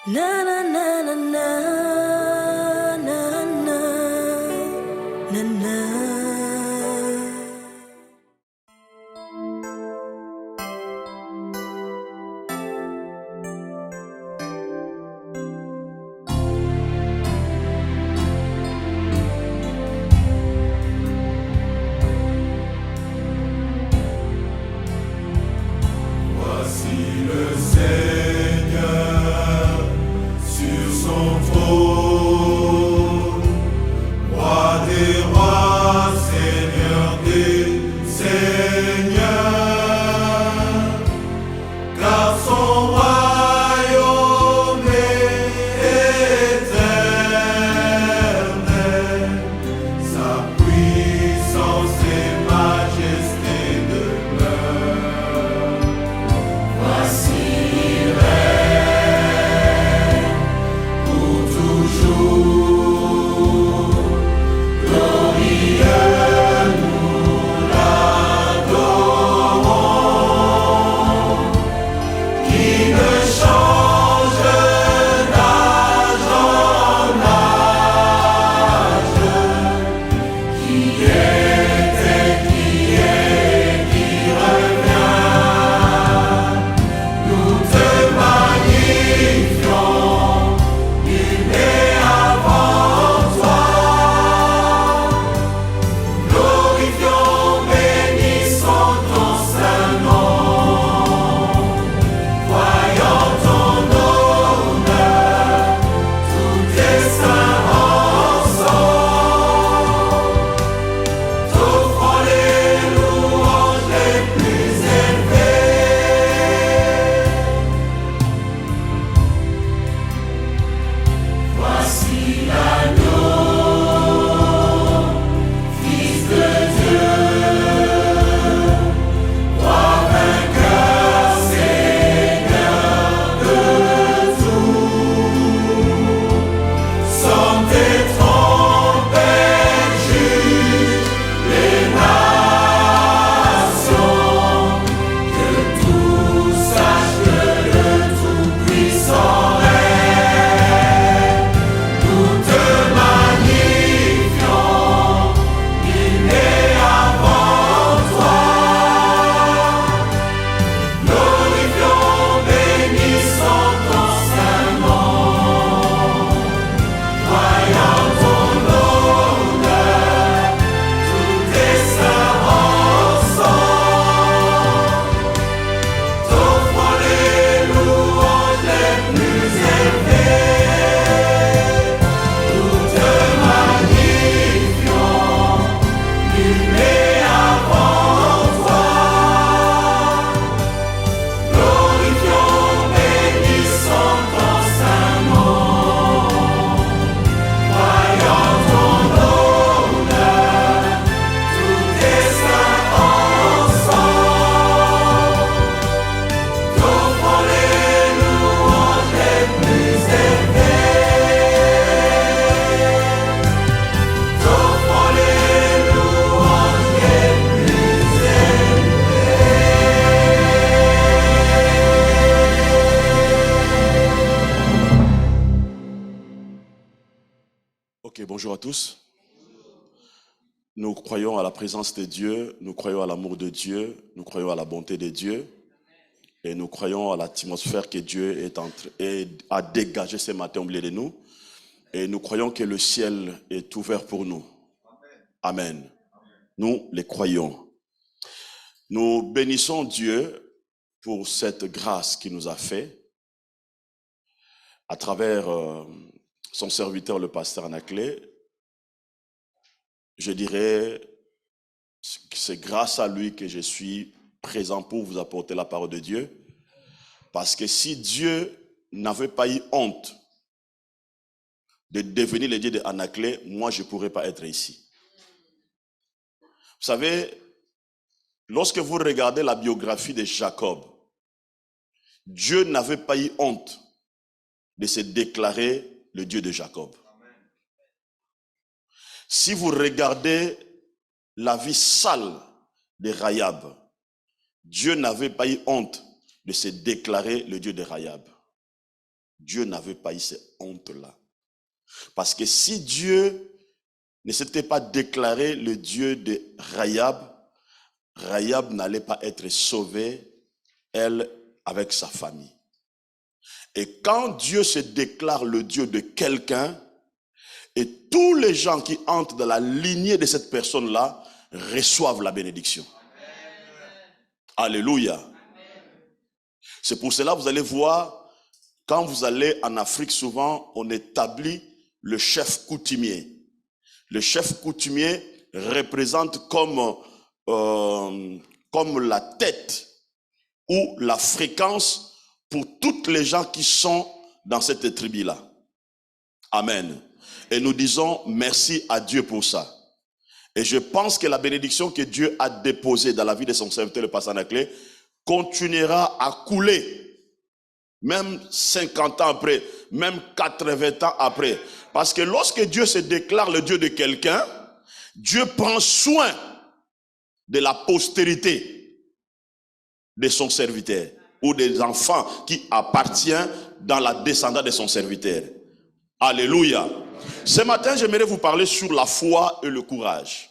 Na na na na na na na na na. Voici le Seigneur sur son trône, roi des rois, Seigneur des seigneurs, car son royaume est éternel, sa puissance et majesté demeurent. Voici règne pour toujours, glorieux nous l'adorons, qui ne change d'âge en âge, qui était, qui est, qui revient. Nous te magnifions, nul n'est avant toi. Glorifions, bénissons ton saint nom. Voyons ton honneur, tous tes saints ensemble. T'offrons les louanges les plus élevées. Voici l'agneau, Fils de Dieu, roi vainqueur, Seigneur de tout. Sonne tes trompettes, juge les nations, que tous sachent que le Tout-Puissant règne. Nous te magnifions, nul n'est avant toi. Glorifions, bénissons ton saint nom. Voyons ton honneur, tous tes saints ensemble. T'offrons les louanges les plus élevées. Nous te magnifions, nul n'est avant toi. Glorifions, bénissons ton saint nom. Voyons ton honneur, tous tes saints ensemble. T'offrons les louanges les plus élevées. T'offrons les louanges les plus Ok, bonjour à tous. Nous croyons à la présence de Dieu, nous croyons à l'amour de Dieu, nous croyons à la bonté de Dieu et nous croyons à l'atmosphère que Dieu a dégagée ce matin au milieu de nous et nous croyons que le ciel est ouvert pour nous. Amen. Nous les croyons. Nous bénissons Dieu pour cette grâce qu'il nous a fait à travers son serviteur, le pasteur Anaclé. Je dirais que c'est grâce à lui que je suis présent pour vous apporter la parole de Dieu. Parce que si Dieu n'avait pas eu honte de devenir le Dieu de Anaclé, moi je ne pourrais pas être ici. Vous savez, lorsque vous regardez la biographie de Jacob, Dieu n'avait pas eu honte de se déclarer le Dieu de Jacob. Si vous regardez la vie sale de Rahab, Dieu n'avait pas eu honte de se déclarer le Dieu de Rahab. Dieu n'avait pas eu ces hontes-là. Parce que si Dieu ne s'était pas déclaré le Dieu de Rahab, Rahab n'allait pas être sauvée, elle, avec sa famille. Et quand Dieu se déclare le Dieu de quelqu'un, et tous les gens qui entrent dans la lignée de cette personne-là reçoivent la bénédiction. Alléluia. C'est pour cela que vous allez voir, quand vous allez en Afrique, souvent, on établit le chef coutumier. Le chef coutumier représente comme la tête ou la fréquence pour toutes les gens qui sont dans cette tribu-là. Amen. Et nous disons merci à Dieu pour ça. Et je pense que la bénédiction que Dieu a déposée dans la vie de son serviteur, le pasteur Anaclet, continuera à couler, même 50 ans après, même 80 ans après. Parce que lorsque Dieu se déclare le Dieu de quelqu'un, Dieu prend soin de la postérité de son serviteur ou des enfants qui appartiennent dans la descendance de son serviteur. Alléluia. Ce matin, j'aimerais vous parler sur la foi et le courage.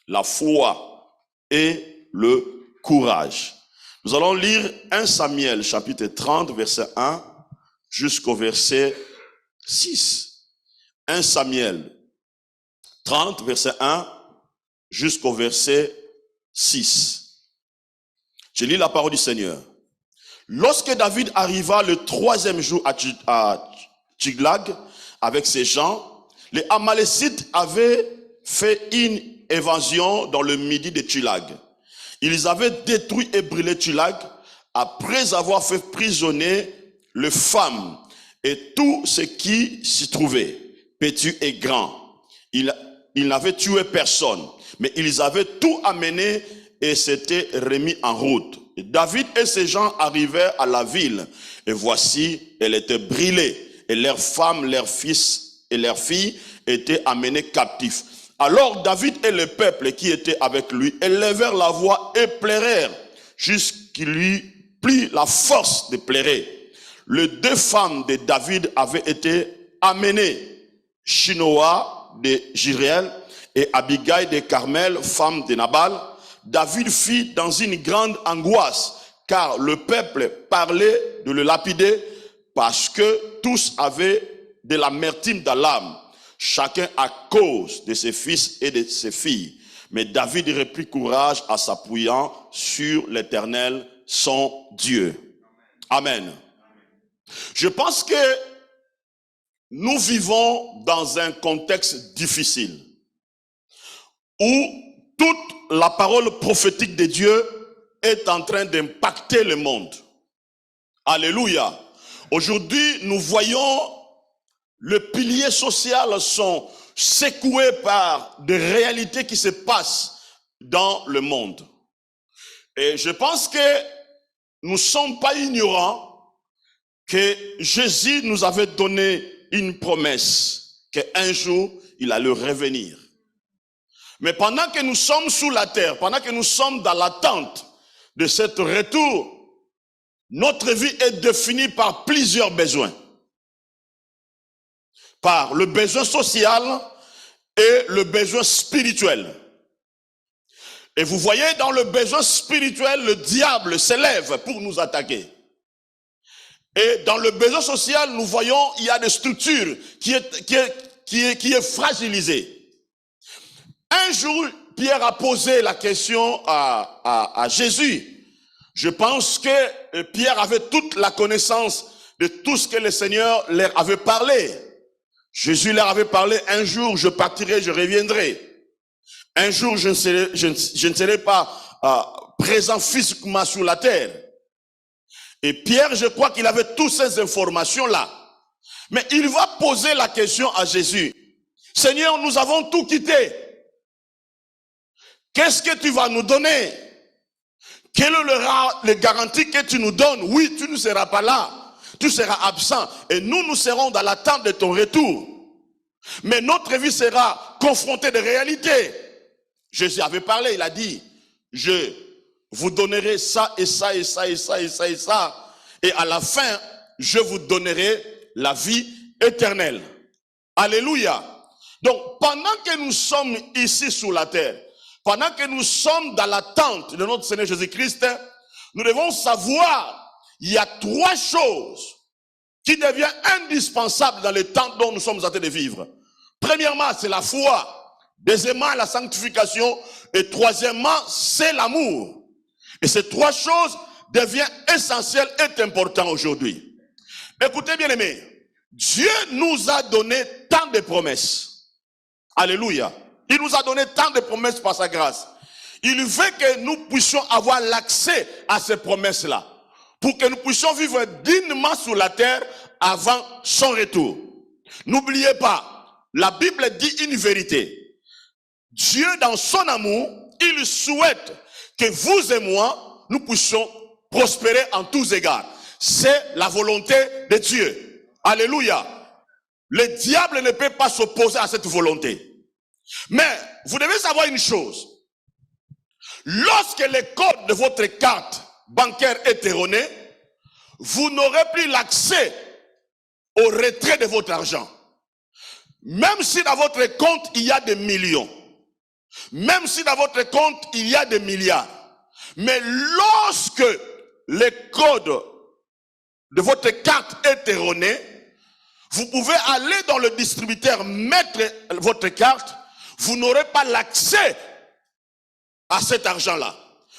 La foi et le courage. Nous allons lire 1 Samuel chapitre 30, verset 1 jusqu'au verset 6. 1 Samuel 30, verset 1 jusqu'au verset 6. Je lis la parole du Seigneur. Lorsque David arriva le 3e jour à Tchiglag avec ses gens, les Amalécites avaient fait une invasion dans le midi de Tchiglag. Ils avaient détruit et brûlé Tchiglag après avoir fait prisonnier les femmes et tout ce qui s'y trouvait, petit et grand. Ils n'avaient tué personne, mais ils avaient tout amené et s'étaient remis en route. Et David et ses gens arrivèrent à la ville, et voici, elle était brûlée, et leurs femmes, leurs fils et leurs filles étaient amenés captifs. Alors David et le peuple qui était avec lui élevèrent la voix et pleurèrent, jusqu'il lui prit la force de pleurer. Les 2 femmes de David avaient été amenées, Shinoa de Jiriel et Abigail de Carmel, femme de Nabal. David fit dans une grande angoisse, car le peuple parlait de le lapider, parce que tous avaient de l'amertume dans l'âme, chacun à cause de ses fils et de ses filles. Mais David reprit courage en s'appuyant sur l'Éternel, son Dieu. Amen. Je pense que nous vivons dans un contexte difficile, où toute la parole prophétique de Dieu est en train d'impacter le monde. Alléluia. Aujourd'hui, nous voyons le pilier social sont secoués par des réalités qui se passent dans le monde. Et je pense que nous ne sommes pas ignorants que Jésus nous avait donné une promesse qu'un jour, il allait revenir. Mais pendant que nous sommes sous la terre, pendant que nous sommes dans l'attente de ce retour, notre vie est définie par plusieurs besoins. Par le besoin social et le besoin spirituel. Et vous voyez, dans le besoin spirituel, le diable s'élève pour nous attaquer. Et dans le besoin social, nous voyons, il y a des structures qui est fragilisée. Un jour, Pierre a posé la question à Jésus. Je pense que Pierre avait toute la connaissance de tout ce que le Seigneur leur avait parlé. Jésus leur avait parlé, un jour je partirai, je reviendrai. Un jour je ne serai pas présent physiquement sur la terre. Et Pierre, je crois qu'il avait toutes ces informations-là. Mais il va poser la question à Jésus. Seigneur, nous avons tout quitté. Qu'est-ce que tu vas nous donner? Quelle est le garantie que tu nous donnes? Oui, tu ne seras pas là. Tu seras absent. Et nous serons dans l'attente de ton retour. Mais notre vie sera confrontée de réalités. Jésus avait parlé, il a dit, je vous donnerai ça et ça et ça et ça et ça et ça. Et à la fin, je vous donnerai la vie éternelle. Alléluia. Donc, pendant que nous sommes ici sur la terre, pendant que nous sommes dans l'attente de notre Seigneur Jésus-Christ, nous devons savoir, il y a trois choses qui deviennent indispensables dans le temps dont nous sommes en train de vivre. Premièrement, c'est la foi. Deuxièmement, la sanctification. Et troisièmement, c'est l'amour. Et ces trois choses deviennent essentielles et importantes aujourd'hui. Écoutez bien aimés, Dieu nous a donné tant de promesses. Alléluia. Il nous a donné tant de promesses par sa grâce. Il veut que nous puissions avoir l'accès à ces promesses-là, pour que nous puissions vivre dignement sur la terre avant son retour. N'oubliez pas, la Bible dit une vérité. Dieu, dans son amour, il souhaite que vous et moi, nous puissions prospérer en tous égards. C'est la volonté de Dieu. Alléluia. Le diable ne peut pas s'opposer à cette volonté. Mais vous devez savoir une chose. Lorsque le code de votre carte bancaire est erroné, vous n'aurez plus l'accès au retrait de votre argent. Même si dans votre compte il y a des millions, même si dans votre compte il y a des milliards, mais lorsque le code de votre carte est erroné, vous pouvez aller dans le distributeur, mettre votre carte, vous n'aurez pas l'accès à cet argent-là.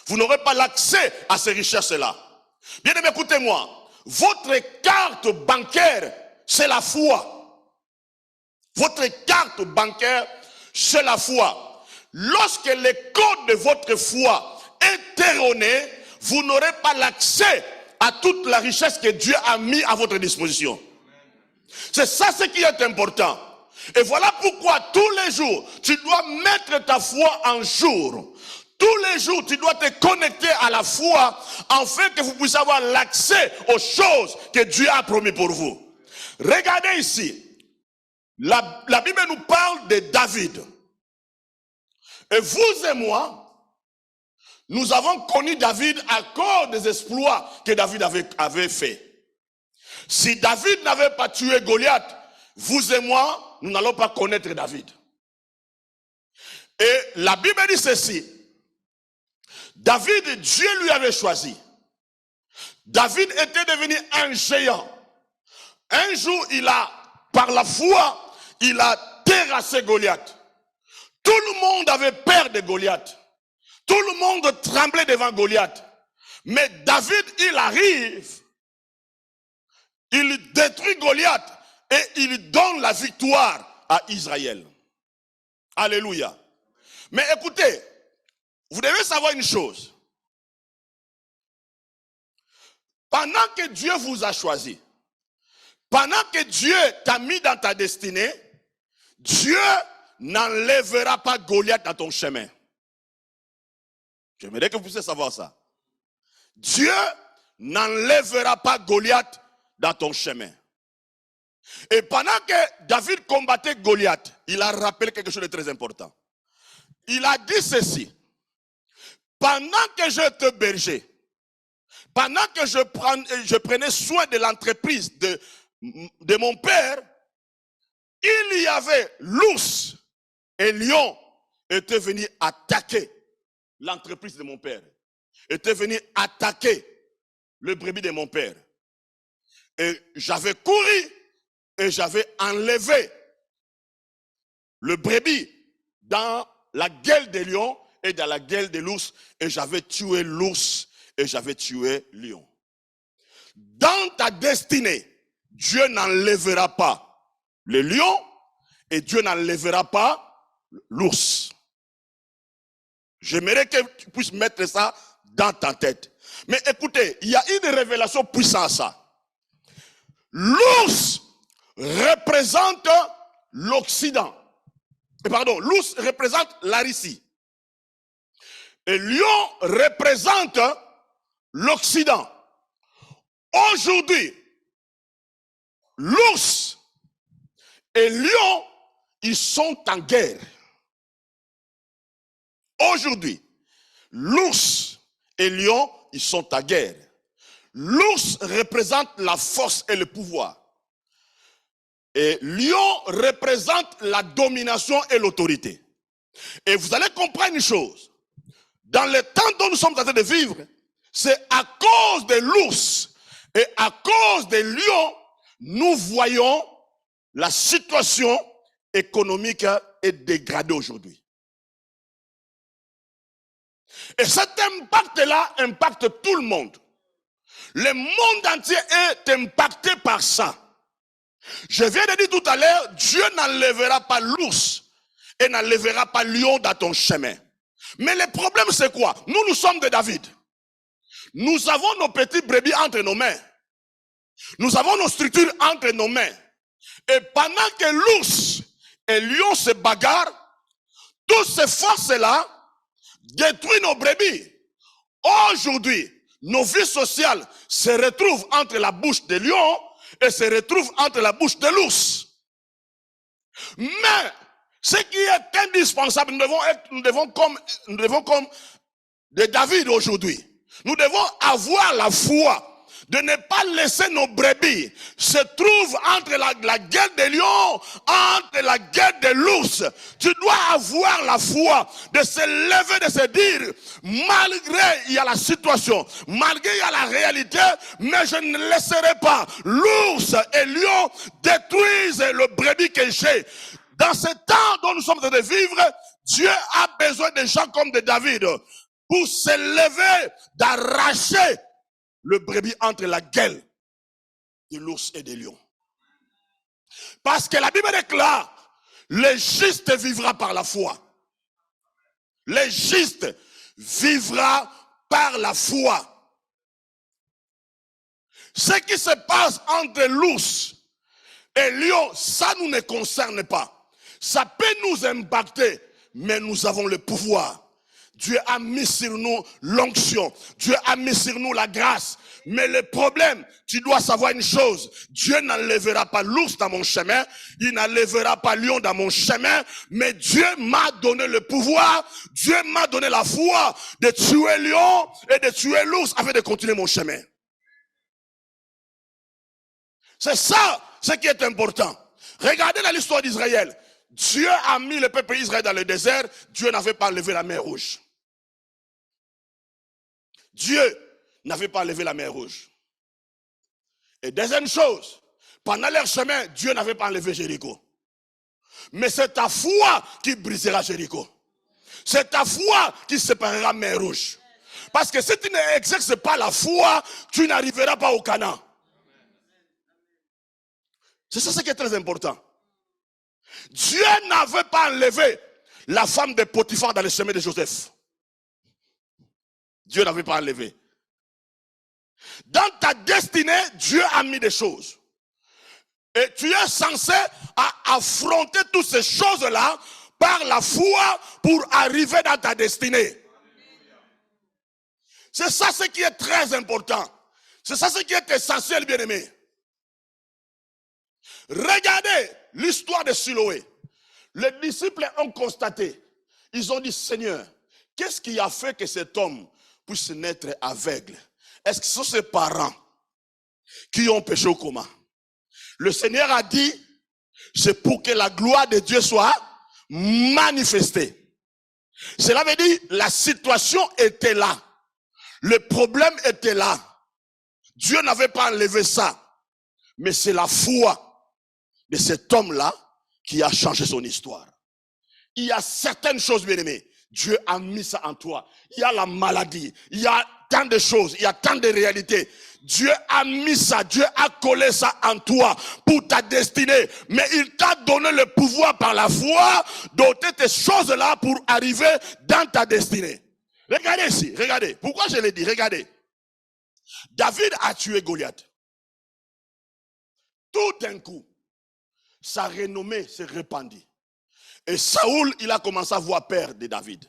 Vous n'aurez pas l'accès à ces richesses-là. Bien aimé, écoutez-moi. Votre carte bancaire, c'est la foi. Votre carte bancaire, c'est la foi. Lorsque le code de votre foi est erroné, vous n'aurez pas l'accès à toute la richesse que Dieu a mis à votre disposition. C'est ça ce qui est important. Et voilà pourquoi tous les jours, tu dois mettre ta foi en jour. Tous les jours, tu dois te connecter à la foi afin que vous puissiez avoir l'accès aux choses que Dieu a promis pour vous. Regardez ici. La Bible nous parle de David. Et vous et moi, nous avons connu David à cause des exploits que David avait fait. Si David n'avait pas tué Goliath, vous et moi, nous n'allons pas connaître David. Et la Bible dit ceci. David, Dieu lui avait choisi. David était devenu un géant. Un jour, par la foi, il a terrassé Goliath. Tout le monde avait peur de Goliath. Tout le monde tremblait devant Goliath. Mais David, il arrive, il détruit Goliath et il donne la victoire à Israël. Alléluia. Mais écoutez, vous devez savoir une chose. Pendant que Dieu vous a choisi, pendant que Dieu t'a mis dans ta destinée, Dieu n'enlèvera pas Goliath dans ton chemin. J'aimerais que vous puissiez savoir ça. Dieu n'enlèvera pas Goliath dans ton chemin. Et pendant que David combattait Goliath, il a rappelé quelque chose de très important. Il a dit ceci. Pendant que j'étais berger, pendant que je prenais soin de l'entreprise de mon père, il y avait l'ours et lion étaient venus attaquer l'entreprise de mon père. Étaient venus attaquer le brebis de mon père. Et j'avais couru et j'avais enlevé le brebis dans la gueule des lions et dans la gueule de l'ours, et j'avais tué l'ours et j'avais tué le lion. Dans ta destinée, Dieu n'enlèvera pas le lion et Dieu n'enlèvera pas l'ours. J'aimerais que tu puisses mettre ça dans ta tête. Mais écoutez, il y a une révélation puissante à ça. L'ours représente l'Occident. Pardon, l'ours représente la Russie. Et lion représente l'Occident. Aujourd'hui, l'ours et lion, ils sont en guerre. Aujourd'hui, l'ours et lion, ils sont en guerre. L'ours représente la force et le pouvoir. Et lion représente la domination et l'autorité. Et vous allez comprendre une chose. Dans le temps dont nous sommes en train de vivre, c'est à cause de l'ours et à cause des lions, nous voyons la situation économique est dégradée aujourd'hui. Et cet impact-là impacte tout le monde. Le monde entier est impacté par ça. Je viens de dire tout à l'heure, Dieu n'enlèvera pas l'ours et n'enlèvera pas le lion dans ton chemin. Mais le problème c'est quoi? Nous sommes de David. Nous avons nos petits brebis entre nos mains. Nous avons nos structures entre nos mains. Et pendant que l'ours et le lion se bagarrent, toutes ces forces-là détruisent nos brebis. Aujourd'hui, nos vies sociales se retrouvent entre la bouche des lions et se retrouvent entre la bouche de l'ours. Mais ce qui est indispensable, nous devons comme de David aujourd'hui. Nous devons avoir la foi de ne pas laisser nos brebis se trouver entre la gueule des lions, entre la gueule de l'ours. Tu dois avoir la foi de se lever, de se dire, malgré il y a la situation, malgré il y a la réalité, mais je ne laisserai pas l'ours et le lion détruisent le brebis que j'ai. Dans ce temps dont nous sommes en train de vivre, Dieu a besoin de gens comme de David pour se lever, d'arracher le brebis entre la gueule de l'ours et des lions. Parce que la Bible déclare, le juste vivra par la foi. Le juste vivra par la foi. Ce qui se passe entre l'ours et le lion, ça nous ne concerne pas. Ça peut nous impacter, mais nous avons le pouvoir. Dieu a mis sur nous l'onction. Dieu a mis sur nous la grâce. Mais le problème, tu dois savoir une chose. Dieu n'enlèvera pas l'ours dans mon chemin. Il n'enlèvera pas le lion dans mon chemin. Mais Dieu m'a donné le pouvoir. Dieu m'a donné la foi de tuer le lion et de tuer l'ours afin de continuer mon chemin. C'est ça ce qui est important. Regardez dans l'histoire d'Israël. Dieu a mis le peuple Israël dans le désert. Dieu n'avait pas enlevé la mer Rouge. Dieu n'avait pas enlevé la mer Rouge. Et deuxième chose, pendant leur chemin, Dieu n'avait pas enlevé Jéricho. Mais c'est ta foi qui brisera Jéricho. C'est ta foi qui séparera mer Rouge. Parce que si tu n'exerces pas la foi, tu n'arriveras pas au Canaan. C'est ça ce qui est très important. Dieu n'avait pas enlevé la femme de Potiphar dans le chemin de Joseph. Dieu n'avait pas enlevé. Dans ta destinée, Dieu a mis des choses. Et tu es censé affronter toutes ces choses-là par la foi pour arriver dans ta destinée. C'est ça ce qui est très important. C'est ça ce qui est essentiel, bien-aimé. Regardez l'histoire de Siloé. Les disciples ont constaté. Ils ont dit, Seigneur, qu'est-ce qui a fait que cet homme puisse naître aveugle? Est-ce que ce sont ses parents qui ont péché au coma? Le Seigneur a dit, c'est pour que la gloire de Dieu soit manifestée. Cela veut dire, la situation était là. Le problème était là. Dieu n'avait pas enlevé ça. Mais c'est la foi de cet homme-là qui a changé son histoire. Il y a certaines choses, bien aimées. Dieu a mis ça en toi. Il y a la maladie. Il y a tant de choses. Il y a tant de réalités. Dieu a mis ça. Dieu a collé ça en toi pour ta destinée. Mais il t'a donné le pouvoir par la foi d'ôter ces choses-là pour arriver dans ta destinée. Regardez ici. Regardez. Pourquoi je l'ai dit? Regardez. David a tué Goliath. Tout d'un coup, sa renommée s'est répandue. Et Saoul, il a commencé à avoir peur de David.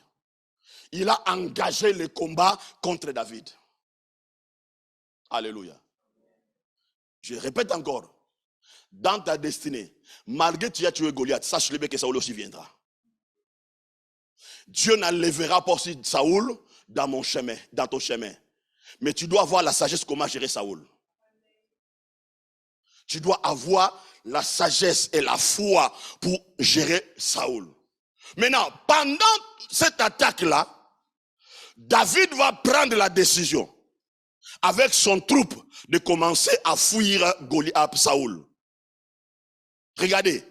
Il a engagé le combat contre David. Alléluia. Je répète encore. Dans ta destinée, malgré que tu aies tué Goliath, sache-le bien que Saoul aussi viendra. Dieu n'enlèvera pas aussi Saoul dans mon chemin, dans ton chemin. Mais tu dois avoir la sagesse comment gérer Saoul. Tu dois avoir la sagesse et la foi pour gérer Saoul. Maintenant, pendant cette attaque-là, David va prendre la décision avec son troupe de commencer à fuir Goliath, Saoul. Regardez,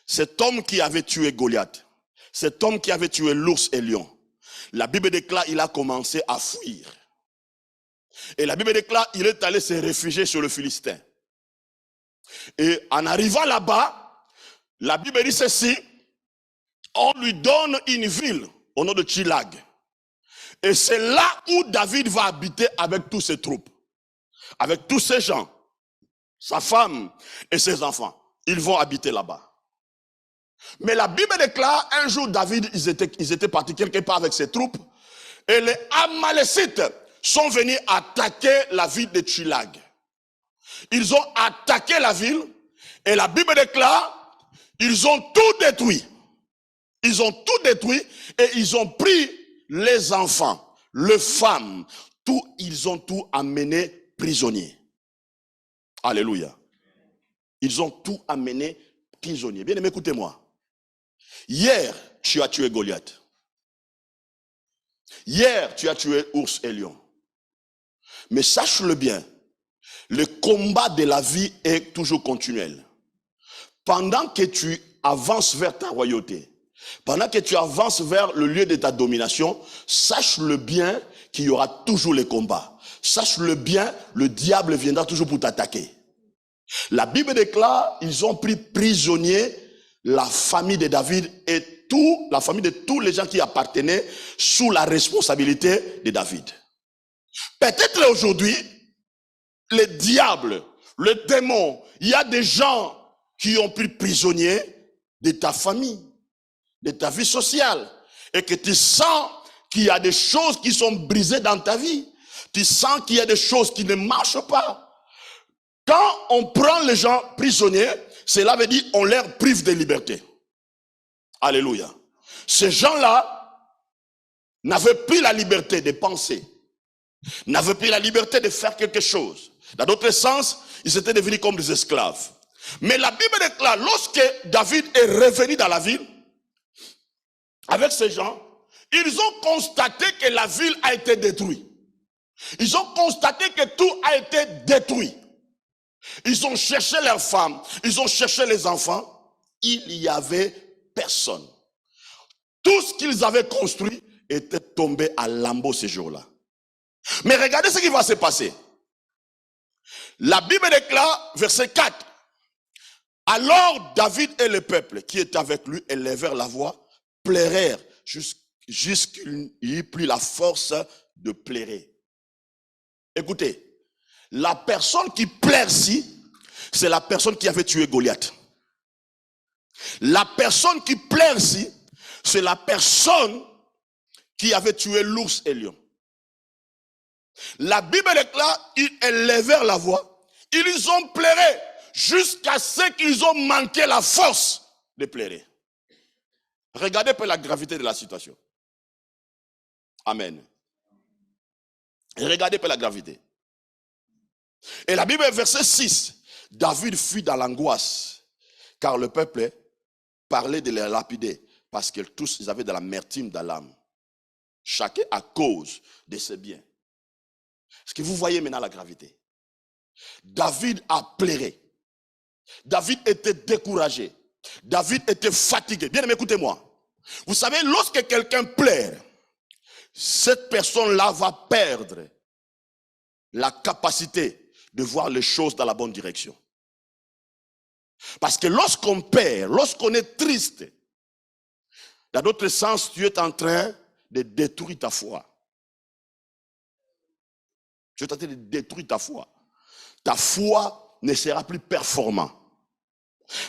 cet homme qui avait tué Goliath, cet homme qui avait tué l'ours et lion, la Bible déclare qu'il a commencé à fuir. Et la Bible déclare qu'il est allé se réfugier sur le Philistin. Et en arrivant là-bas, la Bible dit ceci, on lui donne une ville au nom de Tchilag. Et c'est là où David va habiter avec tous ses troupes, avec tous ses gens, sa femme et ses enfants. Ils vont habiter là-bas. Mais la Bible déclare, un jour David, ils étaient partis quelque part avec ses troupes, et les Amalécites sont venus attaquer la ville de Tchilag. Ils ont attaqué la ville, et la Bible déclare, ils ont tout détruit. Ils ont tout détruit, et ils ont pris les enfants, les femmes, tout, ils ont tout amené prisonniers. Alléluia. Ils ont tout amené prisonniers. Bien aimé, écoutez-moi. Hier, tu as tué Goliath. Hier, tu as tué ours et lion. Mais sache-le bien, le combat de la vie est toujours continuel. Pendant que tu avances vers ta royauté, pendant que tu avances vers le lieu de ta domination, sache-le bien qu'il y aura toujours les combats. Sache-le bien, le diable viendra toujours pour t'attaquer. La Bible déclare, ils ont pris prisonnier la famille de David et la famille de tous les gens qui appartenaient sous la responsabilité de David. Peut-être aujourd'hui, les diables, le démon, il y a des gens qui ont pris prisonnier de ta famille, de ta vie sociale, et que tu sens qu'il y a des choses qui sont brisées dans ta vie. Tu sens qu'il y a des choses qui ne marchent pas. Quand on prend les gens prisonniers, cela veut dire on leur prive de liberté. Alléluia. Ces gens-là n'avaient plus la liberté de penser, n'avaient plus la liberté de faire quelque chose. Dans d'autres sens, ils étaient devenus comme des esclaves. Mais la Bible déclare, lorsque David est revenu dans la ville, avec ces gens, ils ont constaté que la ville a été détruite. Ils ont constaté que tout a été détruit. Ils ont cherché leurs femmes, ils ont cherché les enfants. Il n'y avait personne. Tout ce qu'ils avaient construit était tombé à lambeaux ce jour-là. Mais regardez ce qui va se passer. La Bible déclare, verset 4. Alors David et le peuple qui était avec lui élevèrent la voix, pleurèrent jusqu'il n'y eut plus la force de pleurer. Écoutez, la personne qui pleure ici, c'est la personne qui avait tué Goliath. La personne qui pleure ici, c'est la personne qui avait tué l'ours et lion. La Bible déclare, ils élevèrent la voix, ils ont pleuré jusqu'à ce qu'ils ont manqué la force de pleurer. Regardez un peu la gravité de la situation. Amen. Regardez un peu la gravité. Et la Bible, verset 6, David fut dans l'angoisse, car le peuple parlait de les lapider, parce que tous ils avaient de l'amertume dans l'âme. Chacun à cause de ses biens. Est-ce que vous voyez maintenant la gravité? David a pleuré. David était découragé. David était fatigué. Bien aimé, écoutez-moi. Vous savez, lorsque quelqu'un pleure, cette personne-là va perdre la capacité de voir les choses dans la bonne direction. Parce que lorsqu'on perd, lorsqu'on est triste, dans d'autres sens, tu es en train de détruire ta foi. Tu es en train de détruire ta foi. Ta foi ne sera plus performante.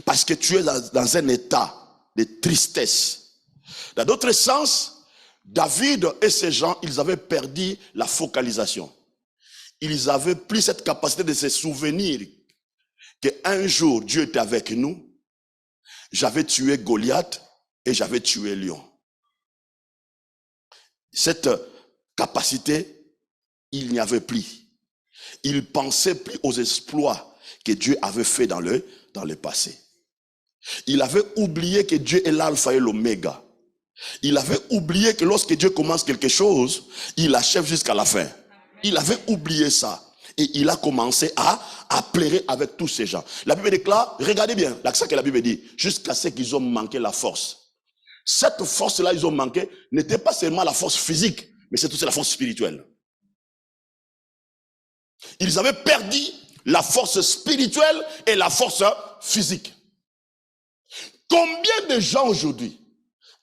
Parce que tu es dans un état de tristesse. Dans d'autres sens, David et ses gens, ils avaient perdu la focalisation. Ils avaient plus cette capacité de se souvenir qu'un jour, Dieu était avec nous. J'avais tué Goliath et j'avais tué Lion. Cette capacité, il n'y avait plus. Ils ne pensaient plus aux exploits que Dieu avait fait dans dans le passé. Il avait oublié que Dieu est l'alpha et l'oméga. Il avait oublié que lorsque Dieu commence quelque chose, il achève jusqu'à la fin. Il avait oublié ça. Et il a commencé à pleurer avec tous ces gens. La Bible déclare, regardez bien, l'accent que la Bible dit, jusqu'à ce qu'ils ont manqué la force. Cette force-là, ils ont manqué, n'était pas seulement la force physique, mais c'est aussi la force spirituelle. Ils avaient perdu la force spirituelle et la force physique. Combien de gens aujourd'hui,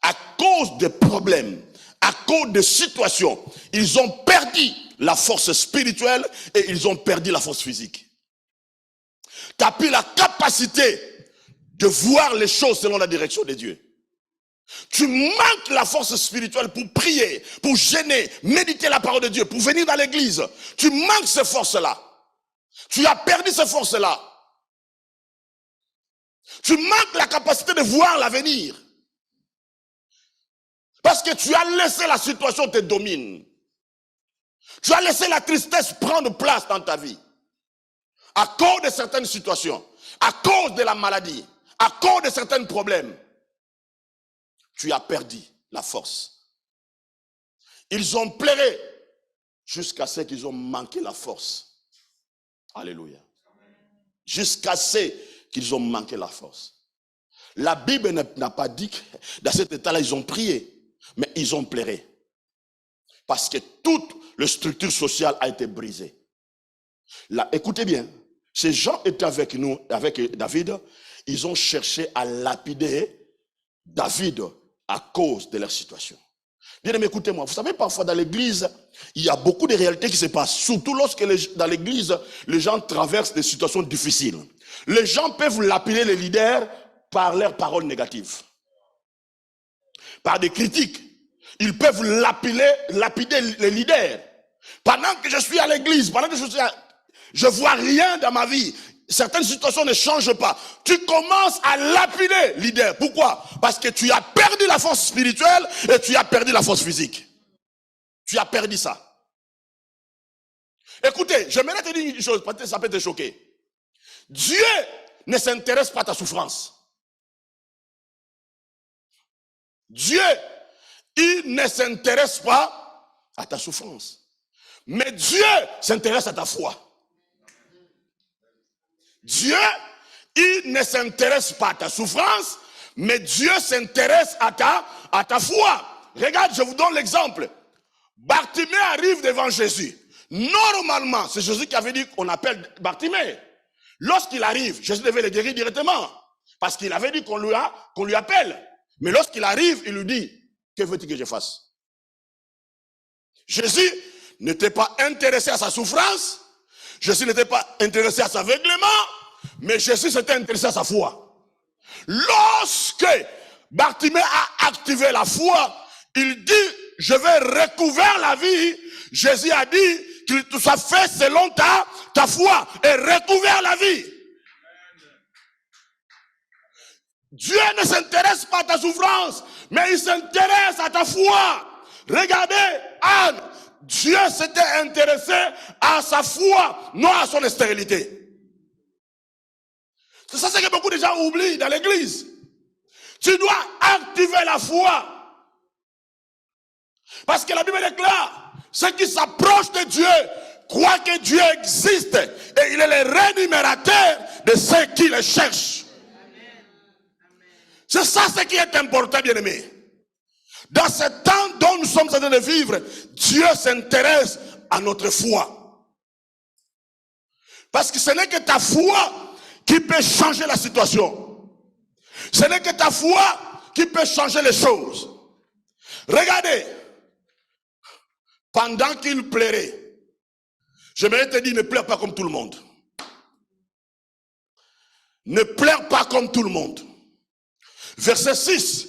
à cause des problèmes, à cause des situations, ils ont perdu la force spirituelle et ils ont perdu la force physique. Tu as plus la capacité de voir les choses selon la direction de Dieu. Tu manques la force spirituelle pour prier, pour gêner, méditer la parole de Dieu, pour venir dans l'église. Tu manques ces forces-là. Tu as perdu ces forces-là. Tu manques la capacité de voir l'avenir. Parce que tu as laissé la situation te dominer. Tu as laissé la tristesse prendre place dans ta vie. À cause de certaines situations, à cause de la maladie, à cause de certains problèmes. Tu as perdu la force. Ils ont pleuré jusqu'à ce qu'ils ont manqué la force. Alléluia. Jusqu'à ce qu'ils ont manqué la force. La Bible n'a pas dit que dans cet état-là, ils ont prié, mais ils ont pleuré. Parce que toute la structure sociale a été brisée. Là, écoutez bien, ces gens étaient avec nous, avec David, ils ont cherché à lapider David à cause de leur situation. Bien aimé, écoutez-moi, vous savez, parfois dans l'église, il y a beaucoup de réalités qui se passent, surtout lorsque dans l'église, les gens traversent des situations difficiles. Les gens peuvent lapider les leaders par leurs paroles négatives, par des critiques. Ils peuvent lapider les leaders. Pendant que je suis à l'église, pendant que je vois rien dans ma vie, certaines situations ne changent pas. Tu commences à lapider les leaders. Pourquoi? Parce que tu as perdu la force spirituelle et tu as perdu la force physique. Tu as perdu ça. Écoutez, j'aimerais te dire une chose, peut-être ça peut te choquer. Dieu ne s'intéresse pas à ta souffrance. Dieu, il ne s'intéresse pas à ta souffrance. Mais Dieu s'intéresse à ta foi. Dieu, il ne s'intéresse pas à ta souffrance, mais Dieu s'intéresse à ta foi. Regarde, je vous donne l'exemple. Bartimée arrive devant Jésus. Normalement, c'est Jésus qui avait dit qu'on appelle Bartimée. Lorsqu'il arrive, Jésus devait le guérir directement. Parce qu'il avait dit qu'on lui appelle. Mais lorsqu'il arrive, il lui dit, que veux-tu que je fasse? Jésus n'était pas intéressé à sa souffrance. Jésus n'était pas intéressé à son aveuglement. Mais Jésus s'était intéressé à sa foi. Lorsque Bartimée a activé la foi, il dit, je vais recouvrir la vie. Jésus a dit que tout ça fait selon ta foi et recouvrir la vie. Dieu ne s'intéresse pas à ta souffrance, mais il s'intéresse à ta foi. Regardez, Anne, Dieu s'était intéressé à sa foi, non à son stérilité. C'est ça que beaucoup de gens oublient dans l'église. Tu dois activer la foi. Parce que la Bible déclare, ceux qui s'approchent de Dieu croient que Dieu existe et il est le rémunérateur de ceux qui le cherchent. C'est ça ce qui est important, bien-aimé. Dans ce temps dont nous sommes en train de vivre, Dieu s'intéresse à notre foi. Parce que ce n'est que ta foi qui peut changer la situation. Ce n'est que ta foi qui peut changer les choses. Regardez, pendant qu'il pleurait, j'aimerais te dire, ne pleure pas comme tout le monde. Ne pleure pas comme tout le monde. Verset 6.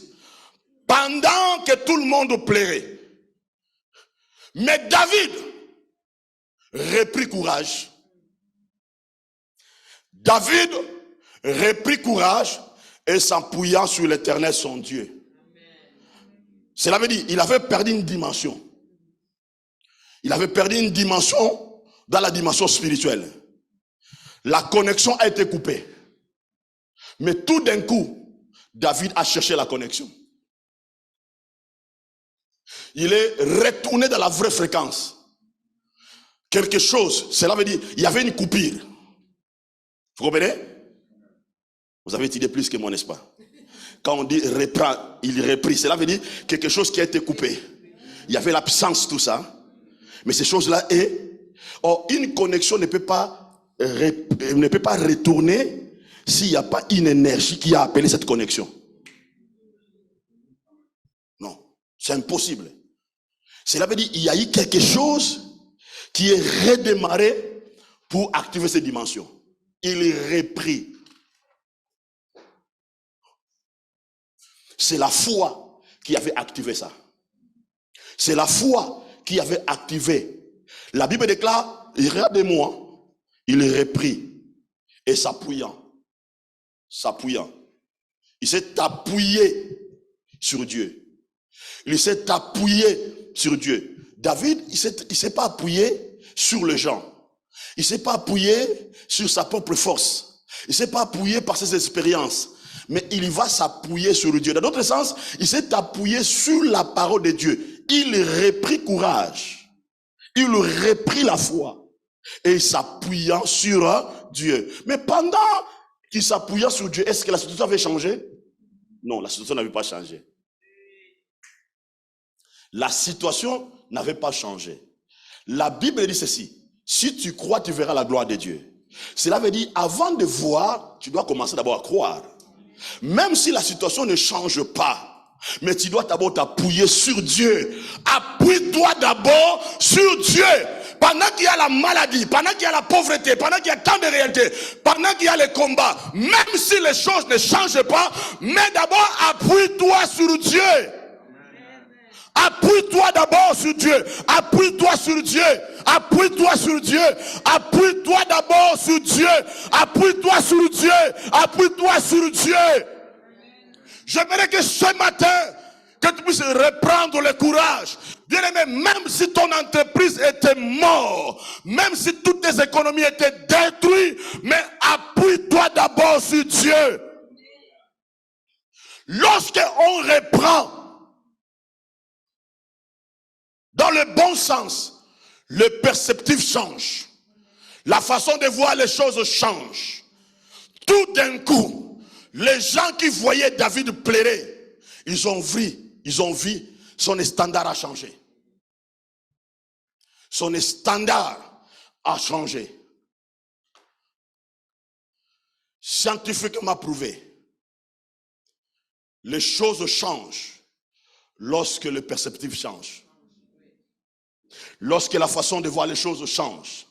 Pendant que tout le monde pleurait, mais David reprit courage. David reprit courage et s'appuyant sur l'Éternel son Dieu. Cela veut dire, il avait perdu une dimension. Il avait perdu une dimension dans la dimension spirituelle. La connexion a été coupée. Mais tout d'un coup, David a cherché la connexion. Il est retourné dans la vraie fréquence. Quelque chose, cela veut dire, il y avait une coupure. Vous comprenez? Vous avez étudié plus que moi, n'est-ce pas? Quand on dit reprend, il reprit, cela veut dire quelque chose qui a été coupé. Il y avait l'absence, tout ça. Mais ces choses-là or, une connexion ne peut pas retourner s'il n'y a pas une énergie qui a appelé cette connexion. Non, c'est impossible. Cela veut dire qu'il y a eu quelque chose qui est redémarré pour activer ces dimensions. Il est repris. C'est la foi qui avait activé ça. C'est la foi qui avait activé. La Bible déclare, regardez-moi, il est repris et s'appuyant. Il s'est appuyé sur Dieu. Il s'est appuyé sur Dieu. David, il s'est pas appuyé sur les gens. Il s'est pas appuyé sur sa propre force. Il s'est pas appuyé par ses expériences. Mais il va s'appuyer sur Dieu. Dans d'autres sens, il s'est appuyé sur la parole de Dieu. Il reprit courage. Il reprit la foi. Et s'appuyant sur Dieu. Mais pendant qu'il s'appuyait sur Dieu, est-ce que la situation avait changé? Non, la situation n'avait pas changé. La situation n'avait pas changé. La Bible dit ceci. Si tu crois, tu verras la gloire de Dieu. Cela veut dire, avant de voir, tu dois commencer d'abord à croire. Même si la situation ne change pas, mais tu dois d'abord t'appuyer sur Dieu. Appuie-toi d'abord sur Dieu. Pendant qu'il y a la maladie, pendant qu'il y a la pauvreté, pendant qu'il y a tant de réalités, pendant qu'il y a les combats, même si les choses ne changent pas, mais d'abord appuie-toi sur Dieu. Appuie-toi d'abord sur Dieu. Appuie-toi sur Dieu. Appuie-toi sur Dieu. Appuie-toi d'abord sur Dieu. Appuie-toi sur Dieu. Appuie-toi sur Dieu. J'aimerais que ce matin, que tu puisses reprendre le courage. Bien-aimé, même si ton entreprise était morte, même si toutes tes économies étaient détruites, mais appuie-toi d'abord sur Dieu. Lorsqu'on reprend dans le bon sens, le perceptif change. La façon de voir les choses change. Tout d'un coup, les gens qui voyaient David pleurer, ils ont vu, son standard a changé. Son standard a changé. Scientifiquement prouvé, les choses changent lorsque le perceptif change. Lorsque la façon de voir les choses change.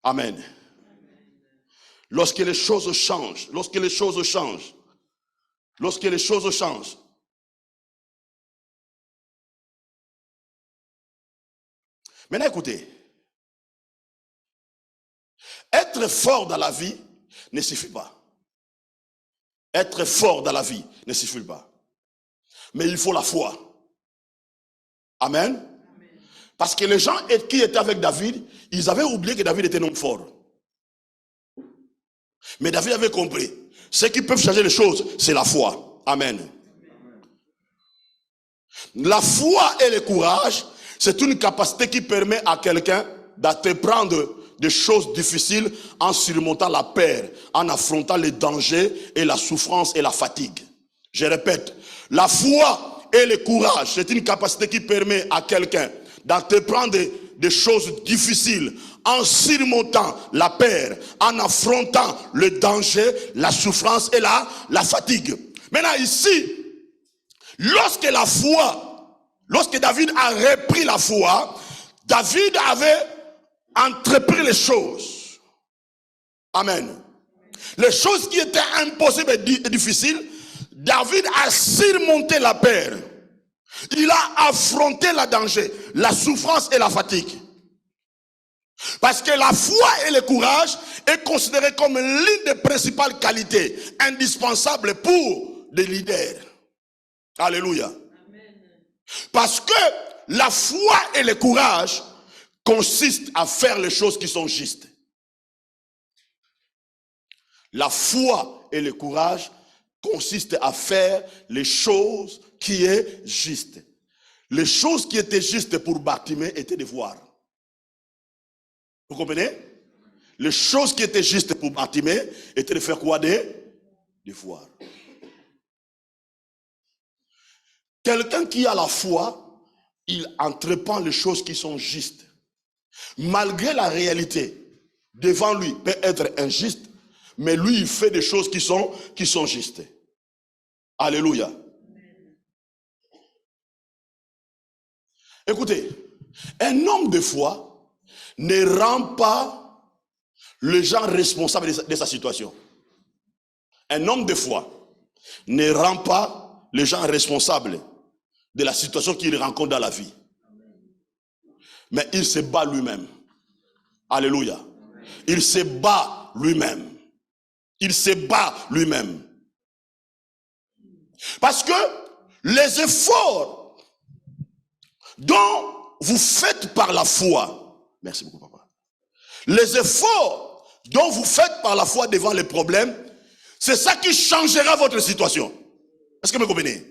Amen. Lorsque les choses changent. Lorsque les choses changent. Lorsque les choses changent. Maintenant écoutez. Être fort dans la vie ne suffit pas. Être fort dans la vie ne suffit pas. Mais il faut la foi. Amen. Parce que les gens qui étaient avec David, ils avaient oublié que David était un homme fort. Mais David avait compris. Ce qui peut changer les choses, c'est la foi. Amen. La foi et le courage, c'est une capacité qui permet à quelqu'un d'entreprendre des choses difficiles en surmontant la peur, en affrontant les dangers et la souffrance et la fatigue. Je répète, la foi et le courage, c'est une capacité qui permet à quelqu'un d'entreprendre des choses difficiles en surmontant la peur, en affrontant le danger, la souffrance et la fatigue. Maintenant ici, lorsque David a repris la foi, David avait entrepris les choses. Amen. Les choses qui étaient impossibles et difficiles, David a surmonté la peur. Il a affronté le danger, la souffrance et la fatigue. Parce que la foi et le courage est considéré comme l'une des principales qualités indispensables pour des leaders. Alléluia. Amen. Parce que la foi et le courage consistent à faire les choses qui sont justes. La foi et le courage consiste à faire les choses qui est juste. Les choses qui étaient justes pour Bartimée étaient de voir. Vous comprenez? Les choses qui étaient justes pour Bartimée étaient de faire quoi? De voir. Quelqu'un qui a la foi, il entreprend les choses qui sont justes. Malgré la réalité, devant lui peut être injuste, mais lui il fait des choses qui sont justes. Alléluia. Écoutez, un homme de foi ne rend pas les gens responsables de sa situation. Un homme de foi ne rend pas les gens responsables de la situation qu'il rencontre dans la vie. Mais il se bat lui-même. Alléluia. Il se bat lui-même. Il se bat lui-même. Parce que les efforts dont vous faites par la foi, merci beaucoup papa, les efforts dont vous faites par la foi devant les problèmes, c'est ça qui changera votre situation. Est-ce que vous me comprenez?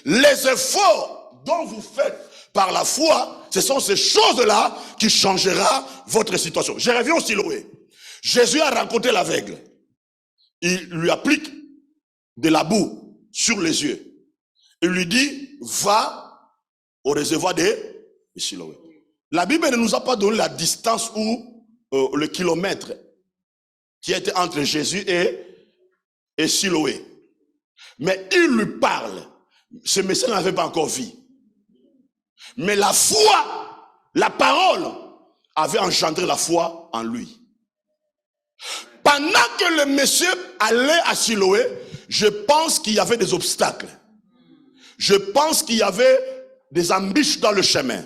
Les efforts dont vous faites par la foi, ce sont ces choses-là qui changera votre situation. Je reviens au Siloé. Jésus a rencontré l'aveugle. Il lui applique de la boue sur les yeux. Il lui dit, va au réservoir de Siloé. La Bible ne nous a pas donné la distance ou le kilomètre qui était entre Jésus et Siloé. Mais il lui parle. Ce message n'avait pas encore vu. Mais la foi, la parole, avait engendré la foi en lui. Pendant que le monsieur allait à Siloé, je pense qu'il y avait des obstacles. Je pense qu'il y avait des embûches dans le chemin.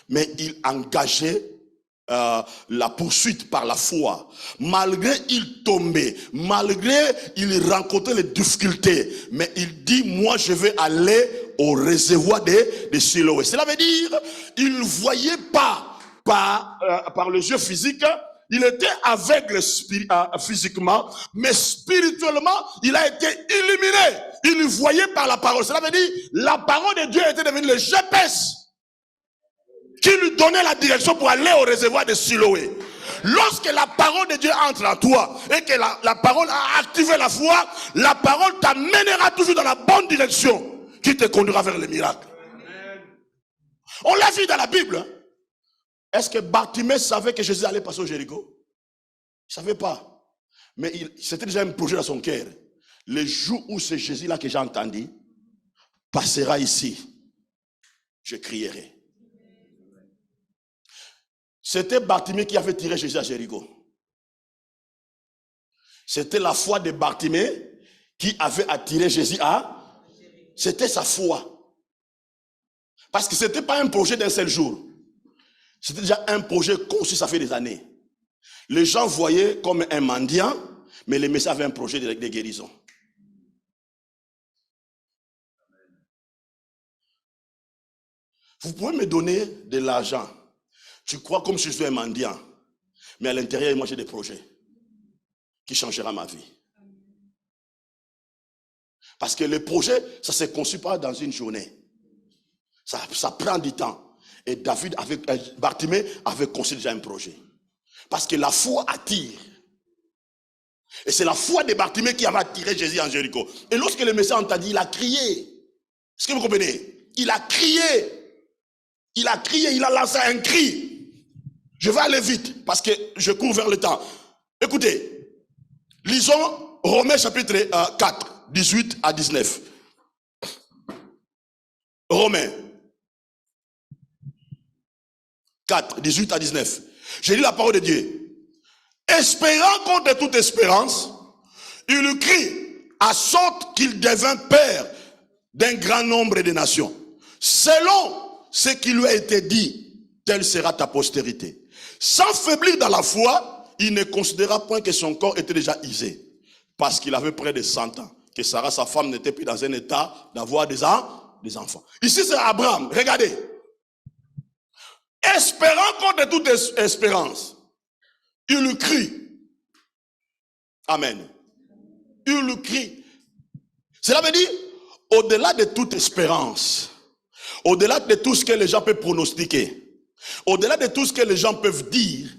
Mais il engageait la poursuite par la foi. Malgré il tombait, malgré il rencontrait les difficultés, mais il dit, moi je vais aller au réservoir de Siloé. Cela veut dire, il ne voyait pas par les yeux physiques, il était aveugle physiquement, mais spirituellement, il a été illuminé. Il voyait par la parole. Cela veut dire, la parole de Dieu était devenue le GPS qui lui donnait la direction pour aller au réservoir de Siloé. Lorsque la parole de Dieu entre en toi et que la parole a activé la foi, la parole t'amènera toujours dans la bonne direction qui te conduira vers les miracles. Amen. On l'a vu dans la Bible. Hein? Est-ce que Bartimée savait que Jésus allait passer au Jéricho? Il ne savait pas. Mais c'était déjà un projet dans son cœur. Le jour où c'est Jésus-là que j'ai entendu passera ici, je crierai. C'était Bartimée qui avait tiré Jésus à Jéricho. C'était la foi de Bartimée qui avait attiré Jésus à... C'était sa foi. Parce que ce n'était pas un projet d'un seul jour. C'était déjà un projet conçu, ça fait des années. Les gens voyaient comme un mendiant, mais les messieurs avaient un projet de guérison. Vous pouvez me donner de l'argent. Tu crois comme si je suis un mendiant. Mais à l'intérieur, moi j'ai des projets qui changeront ma vie. Parce que le projet, ça ne se conçut pas dans une journée. Ça prend du temps. Et Bartimée avait conçu déjà un projet. Parce que la foi attire. Et c'est la foi de Bartimée qui avait attiré Jésus en Jéricho. Et lorsque le Messie a entendu, il a crié. Est-ce que vous comprenez? Il a crié. Il a crié, il a lancé un cri. Je vais aller vite parce que je cours vers le temps. Écoutez, lisons Romains chapitre 4, 18 à 19. Romains 4, 18 à 19. J'ai lu la parole de Dieu. Espérant contre toute espérance, il crie à sorte qu'il devint père d'un grand nombre de nations. Selon ce qui lui a été dit, telle sera ta postérité. Sans faiblir dans la foi, il ne considéra point que son corps était déjà usé, parce qu'il avait près de 100 ans, que Sarah, sa femme, n'était plus dans un état d'avoir des enfants. Ici, c'est Abraham. Regardez. Espérant contre toute espérance, il crie. Amen. Il le crie. Cela veut dire, au-delà de toute espérance, au-delà de tout ce que les gens peuvent pronostiquer, au-delà de tout ce que les gens peuvent dire,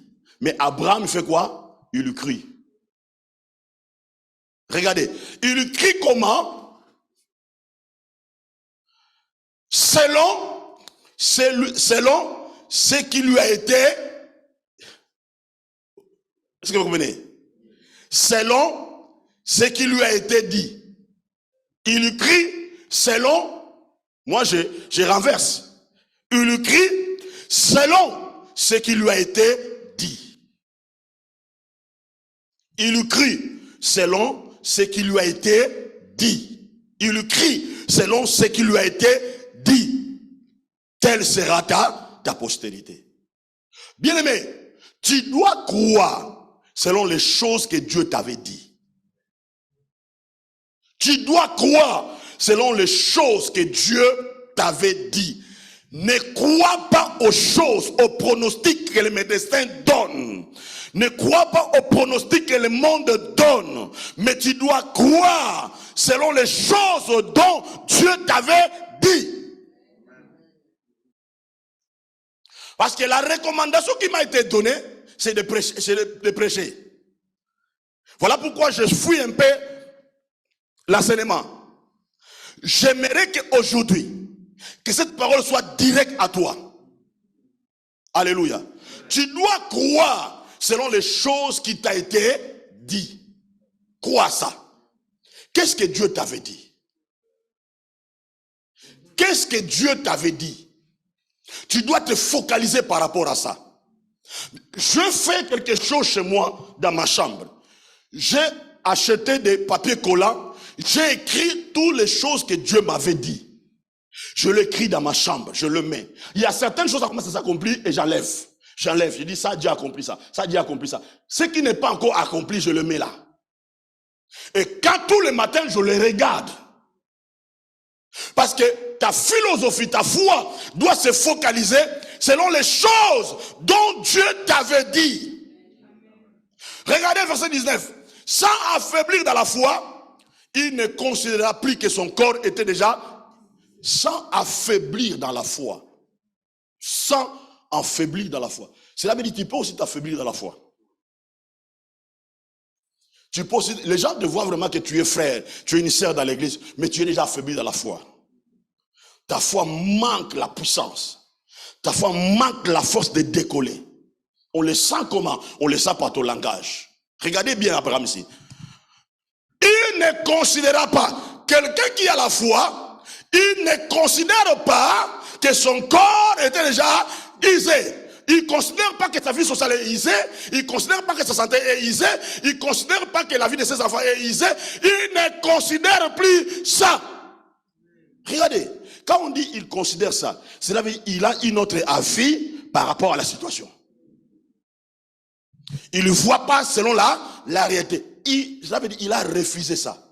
mais Abraham fait quoi? Il lui crie. Regardez, il lui crie comment? Selon ce qui lui a été... Est-ce que vous comprenez? Selon ce qui lui a été dit. Il lui crie selon... Moi, je renverse. Il lui crie selon ce qui lui a été dit. Il lui crie selon ce qui lui a été dit. Il lui crie selon ce qui lui a été dit. Telle sera ta postérité. Bien-aimé, tu dois croire selon les choses que Dieu t'avait dit. Tu dois croire selon les choses que Dieu t'avait dit. Ne crois pas aux choses, aux pronostics que les médecins donnent. Ne crois pas aux pronostics que le monde donne. Mais tu dois croire selon les choses dont Dieu t'avait dit. Parce que la recommandation qui m'a été donnée, c'est de prêcher. Voilà pourquoi je fuis un peu l'enseignement. J'aimerais qu'aujourd'hui, que cette parole soit directe à toi. Alléluia. Tu dois croire selon les choses qui t'ont été dites. Crois ça. Qu'est-ce que Dieu t'avait dit? Qu'est-ce que Dieu t'avait dit? Tu dois te focaliser par rapport à ça. Je fais quelque chose chez moi dans ma chambre. J'ai acheté des papiers collants. J'ai écrit toutes les choses que Dieu m'avait dit. Je l'écris dans ma chambre, je le mets. Il y a certaines choses qui commencent à s'accomplir et j'enlève. J'enlève, je dis ça, Dieu a accompli ça. Ça, Dieu a accompli ça. Ce qui n'est pas encore accompli, je le mets là. Et quand tous les matins, je le regarde. Parce que ta philosophie, ta foi doit se focaliser selon les choses dont Dieu t'avait dit. Regardez verset 19. Sans affaiblir dans la foi, il ne considéra plus que son corps était déjà... Sans affaiblir dans la foi. Sans affaiblir dans la foi. Cela veut dire que tu peux aussi t'affaiblir dans la foi. Tu peux aussi, les gens te voient vraiment que tu es frère, tu es une sœur dans l'église, mais tu es déjà affaibli dans la foi. Ta foi manque la puissance. Ta foi manque la force de décoller. On le sent comment? On le sent par ton langage. Regardez bien Abraham ici. Il ne considéra pas quelqu'un qui a la foi. Il ne considère pas que son corps était déjà aisé. Il ne considère pas que sa vie sociale est aisée. Il ne considère pas que sa santé est aisée. Il ne considère pas que la vie de ses enfants est aisée. Il ne considère plus ça. Regardez, quand on dit il considère ça, cela veut dire qu'il a une autre avis par rapport à la situation. Il ne voit pas selon la réalité. Cela veut dire qu'il a refusé ça.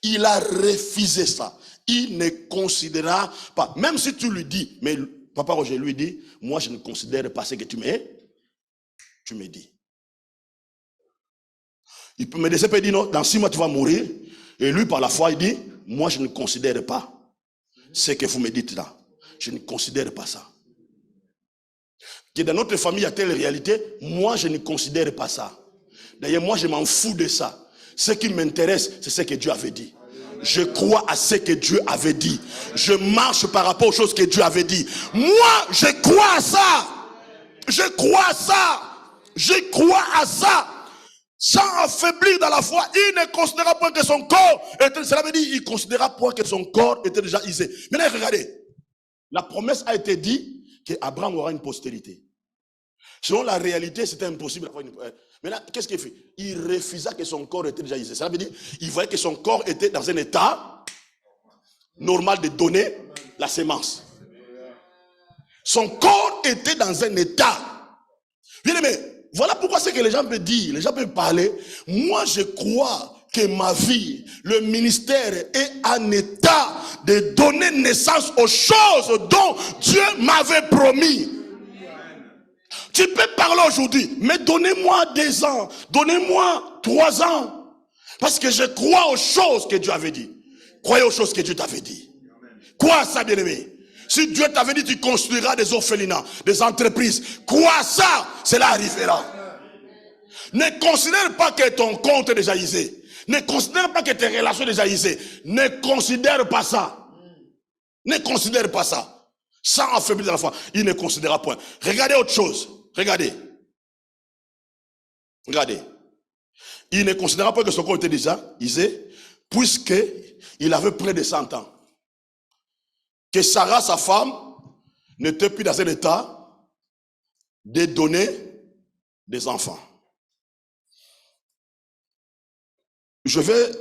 Il a refusé ça. Il ne considéra pas. Même si tu lui dis, mais Papa Roger lui dit, moi je ne considère pas ce que tu me dis. Il peut me laisser dire non, dans 6 mois tu vas mourir. Et lui par la foi il dit, moi je ne considère pas ce que vous me dites là. Je ne considère pas ça. Que dans notre famille il y a telle réalité, moi je ne considère pas ça. D'ailleurs moi je m'en fous de ça. Ce qui m'intéresse c'est ce que Dieu avait dit. Je crois à ce que Dieu avait dit. Je marche par rapport aux choses que Dieu avait dit. Moi, je crois à ça. Je crois à ça. Je crois à ça. Sans affaiblir dans la foi, il ne considéra pas que son corps était... Cela veut dire qu'il considéra pas que son corps était déjà usé. Maintenant, regardez. La promesse a été dit qu'Abraham aura une postérité. Selon la réalité, c'était impossible d'avoir une... Maintenant, qu'est-ce qu'il fait? Il refusa que son corps était déjà usé. Ça veut dire qu'il voyait que son corps était dans un état normal de donner la sémence. Son corps était dans un état. Bien aimé, voilà pourquoi c'est que les gens peuvent dire, les gens peuvent parler. Moi, je crois que ma vie, le ministère est en état de donner naissance aux choses dont Dieu m'avait promis. Tu peux parler aujourd'hui, mais donnez-moi 2 ans, donnez-moi 3 ans. Parce que je crois aux choses que Dieu avait dit. Croyez aux choses que Dieu t'avait dit. Crois ça, bien-aimé. Si Dieu t'avait dit, tu construiras des orphelinats, des entreprises. Crois ça, cela arrivera. Ne considère pas que ton compte est déjà isé. Ne considère pas que tes relations sont déjà isées. Ne considère pas ça. Ne considère pas ça. Sans affaiblir la foi. Il ne considérera point. Regardez autre chose. Regardez. Regardez. Il ne considéra pas que son corps était déjà isé, puisqu'il avait près de 100 ans. Que Sarah, sa femme, n'était plus dans un état de donner des enfants. Je vais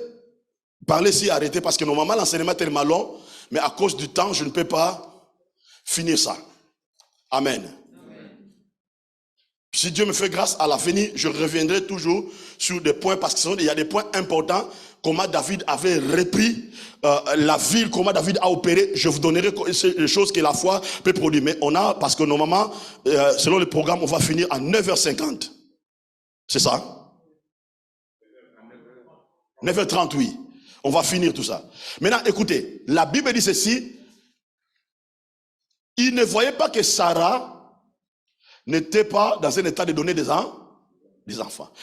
parler ici, arrêter, parce que normalement l'enseignement est tellement long, mais à cause du temps, je ne peux pas finir ça. Amen. Si Dieu me fait grâce à l'avenir, je reviendrai toujours sur des points, parce qu'il y a des points importants, comment David avait repris la ville, comment David a opéré. Je vous donnerai les choses que la foi peut produire. Mais on a, parce que normalement, selon le programme, on va finir à 9h50. C'est ça? 9h30, oui. On va finir tout ça. Maintenant, écoutez, la Bible dit ceci. Il ne voyait pas que Sarah n'était pas dans un état de donner des enfants.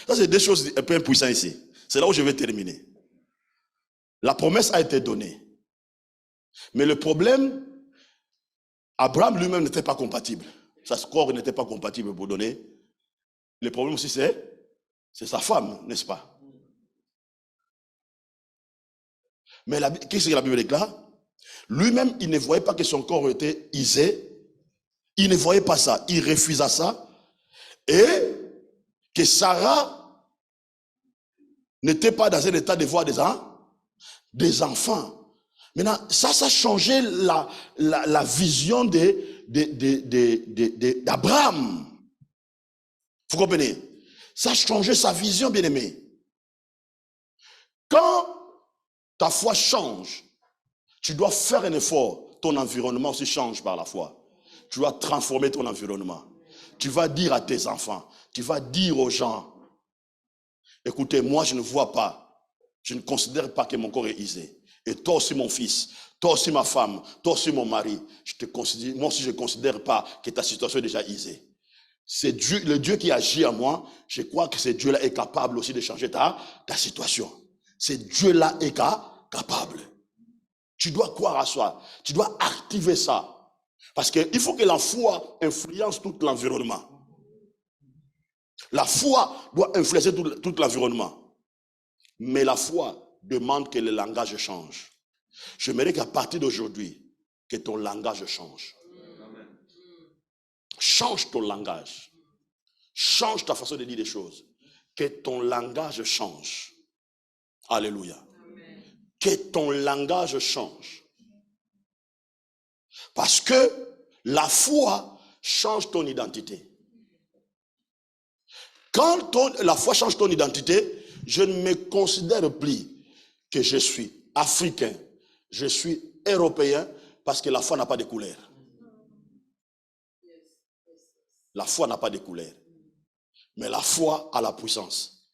Ça, c'est des choses un peu impuissantes ici. C'est là où je vais terminer. La promesse a été donnée. Mais le problème, Abraham lui-même n'était pas compatible. Sa corps n'était pas compatible pour donner. Le problème aussi, c'est sa femme, n'est-ce pas? Mais qu'est-ce que la Bible déclare? Lui-même, il ne voyait pas que son corps était isé. Il ne voyait pas ça. Il refusa ça. Et que Sarah n'était pas dans un état de voir des enfants. Maintenant, ça a changé la vision d'Abraham. Vous comprenez? Ça a changé sa vision, bien-aimé. Quand ta foi change, tu dois faire un effort. Ton environnement aussi change par la foi. Tu dois transformer ton environnement. Tu vas dire à tes enfants, tu vas dire aux gens, écoutez, moi je ne vois pas, je ne considère pas que mon corps est isé. Et toi aussi mon fils, toi aussi ma femme, toi aussi mon mari, moi aussi je ne considère pas que ta situation est déjà isée. C'est Dieu, le Dieu qui agit en moi, je crois que ce Dieu-là est capable aussi de changer ta situation. Ce Dieu-là est capable. Tu dois croire à ça. Tu dois activer ça. Parce qu'il faut que la foi influence tout l'environnement. La foi doit influencer tout l'environnement. Mais la foi demande que le langage change. J'aimerais qu'à partir d'aujourd'hui, que ton langage change. Change ton langage. Change ta façon de dire les choses. Que ton langage change. Alléluia. Que ton langage change. Parce que la foi change ton identité. Quand la foi change ton identité, je ne me considère plus que je suis africain, je suis européen, parce que la foi n'a pas de couleur. La foi n'a pas de couleur. Mais la foi a la puissance.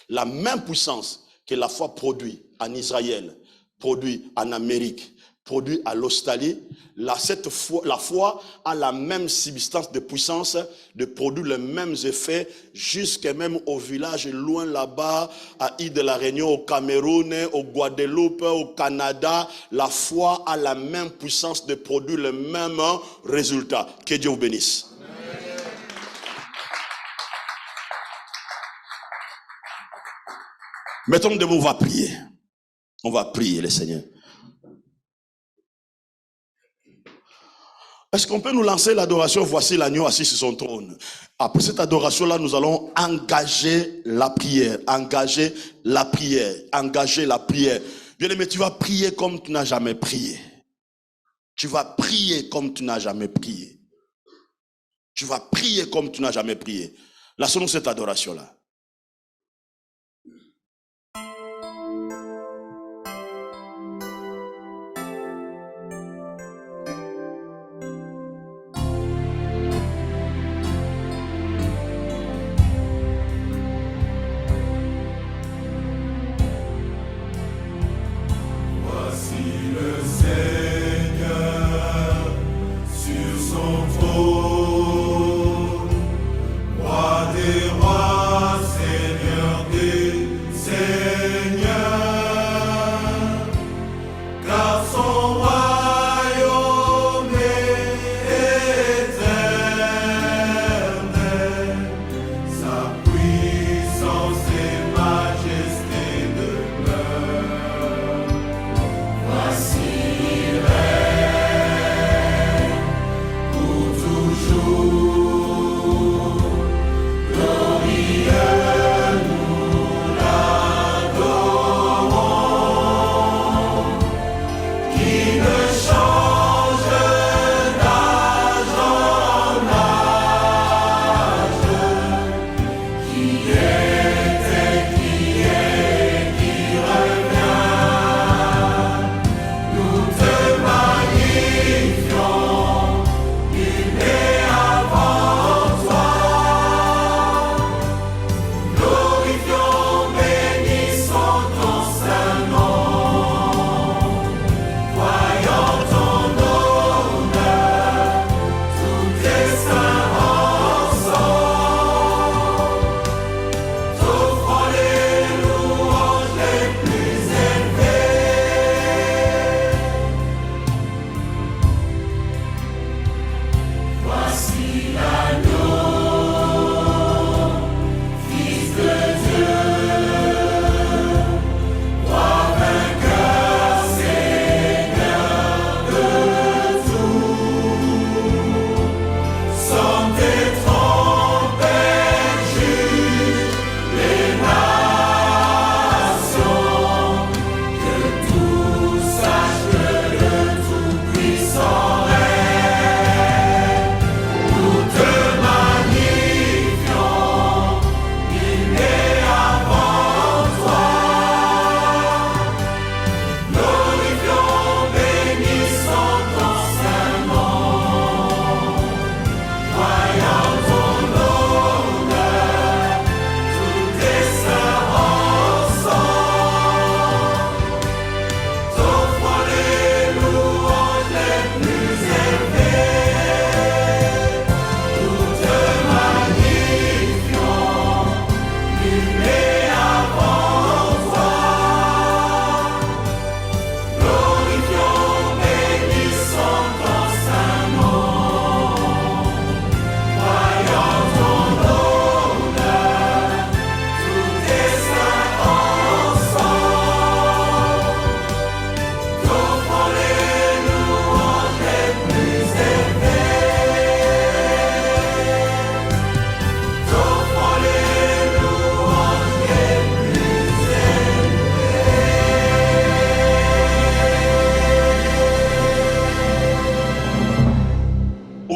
La même puissance que la foi produit en Israël, produit en Amérique, produit à l'Australie, la foi a la même substance de puissance, de produire les mêmes effets, jusqu'à même au village loin là-bas, à Île de la Réunion, au Cameroun, au Guadeloupe, au Canada. La foi a la même puissance de produire le même résultat. Que Dieu vous bénisse. Mettons debout, on va prier. On va prier le Seigneur. Est-ce qu'on peut nous lancer l'adoration? Voici l'agneau assis sur son trône. Après cette adoration-là, nous allons engager la prière. Engager la prière. Engager la prière. Bien-aimé, tu vas prier comme tu n'as jamais prié. Tu vas prier comme tu n'as jamais prié. Tu vas prier comme tu n'as jamais prié. Laissons-nous cette adoration-là.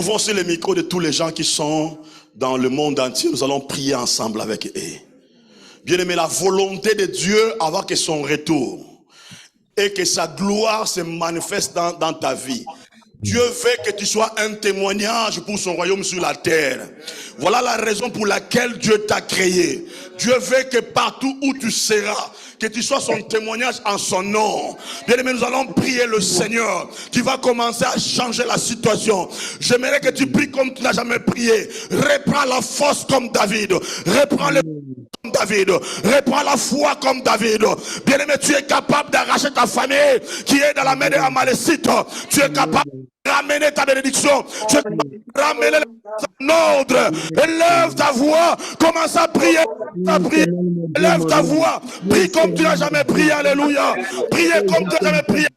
Ouvrons sur les micros de tous les gens qui sont dans le monde entier. Nous allons prier ensemble avec eux. Bien-aimé, la volonté de Dieu avant que son retour et que sa gloire se manifeste dans ta vie. Dieu veut que tu sois un témoignage pour son royaume sur la terre. Voilà la raison pour laquelle Dieu t'a créé. Dieu veut que partout où tu seras, que tu sois son témoignage en son nom. Bien aimé, nous allons prier le Seigneur qui va commencer à changer la situation. J'aimerais que tu pries comme tu n'as jamais prié. Reprends la force comme David. Reprends le comme David. Reprends la foi comme David. Bien aimé, tu es capable d'arracher ta famille qui est dans la main des Amalécites. Tu es capable de ramener ta bénédiction. Tu es capable de ramener en ordre. Élève ta voix. Commence à prier. Lève ta voix. Prie comme tu n'as jamais prié. Alléluia. Priez comme tu n'as jamais prié.